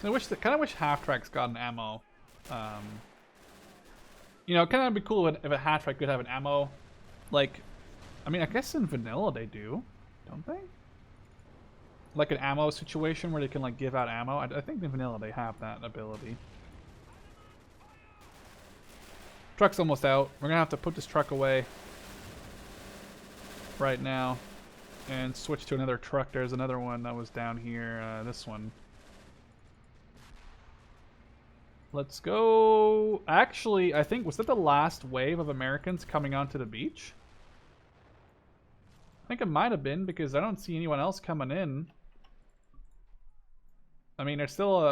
So I kind of wish half-track's gotten ammo. You know, kind of be cool if a half-track could have an ammo. Like, I mean, I guess in vanilla they do, don't they? Like an ammo situation where they can like give out ammo. I think in vanilla they have that ability. Truck's almost out. We're gonna have to put this truck away right now and switch to another truck. There's another one that was down here. This one. Let's go. Actually, I think, was that the last wave of Americans coming onto the beach? I think it might have been because I don't see anyone else coming in. I mean, there's still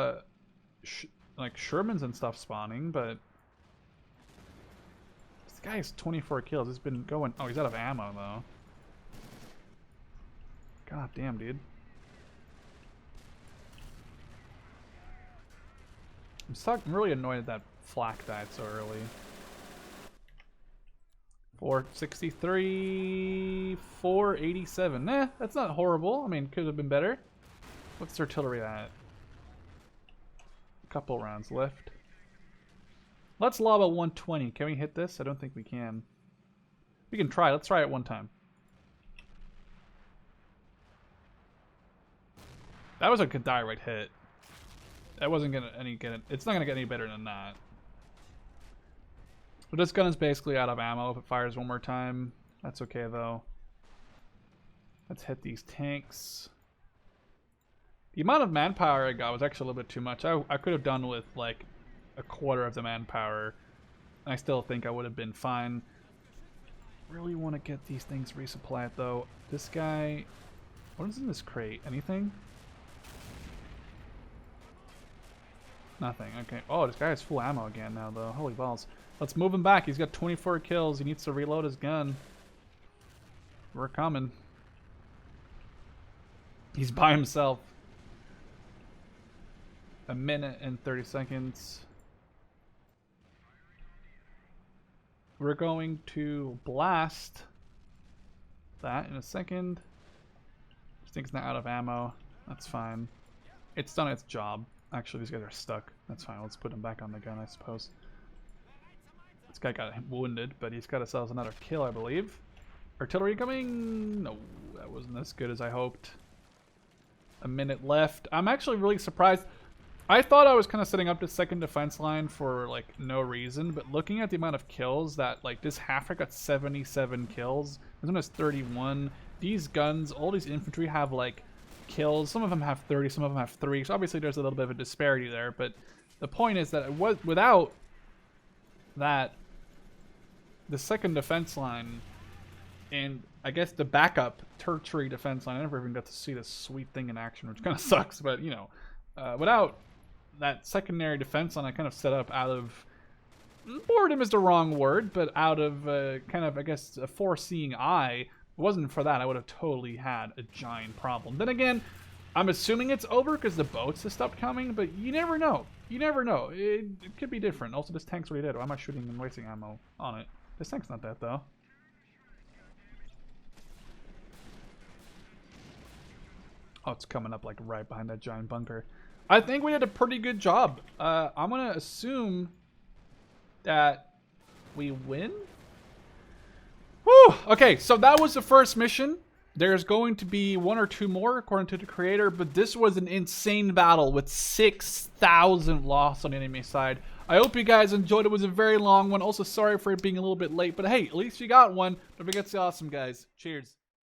like Shermans and stuff spawning, but this guy has 24 kills. He's been going. Oh, he's out of ammo though. God damn, dude. I'm really annoyed that flak died so early. 463, 487. Nah, that's not horrible. I mean, could have been better. What's artillery at? A couple rounds left. Let's lob a 120. Can we hit this? I don't think we can. We can try. Let's try it one time. That was a good direct hit. That wasn't gonna it's not gonna get any better than that. But this gun is basically out of ammo if it fires one more time. That's okay though. Let's hit these tanks. The amount of manpower I got was actually a little bit too much. I could have done with like a quarter of the manpower. I still think I would have been fine. Really want to get these things resupplied though. This guy, what is in this crate? Anything? Nothing. Okay. Oh, this guy has full ammo again now, though. Holy balls. Let's move him back. He's got 24 kills. He needs to reload his gun. We're coming. He's by himself. A minute and 30 seconds. We're going to blast that in a second. This thing's not out of ammo. That's fine. It's done its job. Actually, these guys are stuck. That's fine. Let's put him back on the gun, I suppose. This guy got wounded, but he's got himself another kill, I believe. Artillery coming? No, that wasn't as good as I hoped. A minute left. I'm actually really surprised. I thought I was kind of setting up the second defense line for, like, no reason, but looking at the amount of kills that, like, this half got 77 kills. This one has 31. These guns, all these infantry have, like, kills. Some of them have 30, some of them have 3. So obviously there's a little bit of a disparity there, but the point is that it was without that, the second defense line and I guess the backup tertiary defense line, I never even got to see this sweet thing in action, which kind of sucks, but you know, without that secondary defense line I kind of set up out of boredom is the wrong word, but out of kind of, I guess, a foreseeing eye. If it wasn't for that, I would have totally had a giant problem. Then again, I'm assuming it's over because the boats have stopped coming, but you never know. You never know. It could be different. Also, this tank's already dead. Why am I shooting and wasting ammo on it? This tank's not dead, though. Oh, it's coming up like right behind that giant bunker. I think we did a pretty good job. I'm going to assume that we win. Whew! Okay, so that was the first mission. There's going to be 1 or 2 more according to the creator, but this was an insane battle with 6,000 loss on the enemy side. I hope you guys enjoyed it. It was a very long one. Also, sorry for it being a little bit late, but hey, at least you got one. Don't forget to be awesome, guys. Cheers.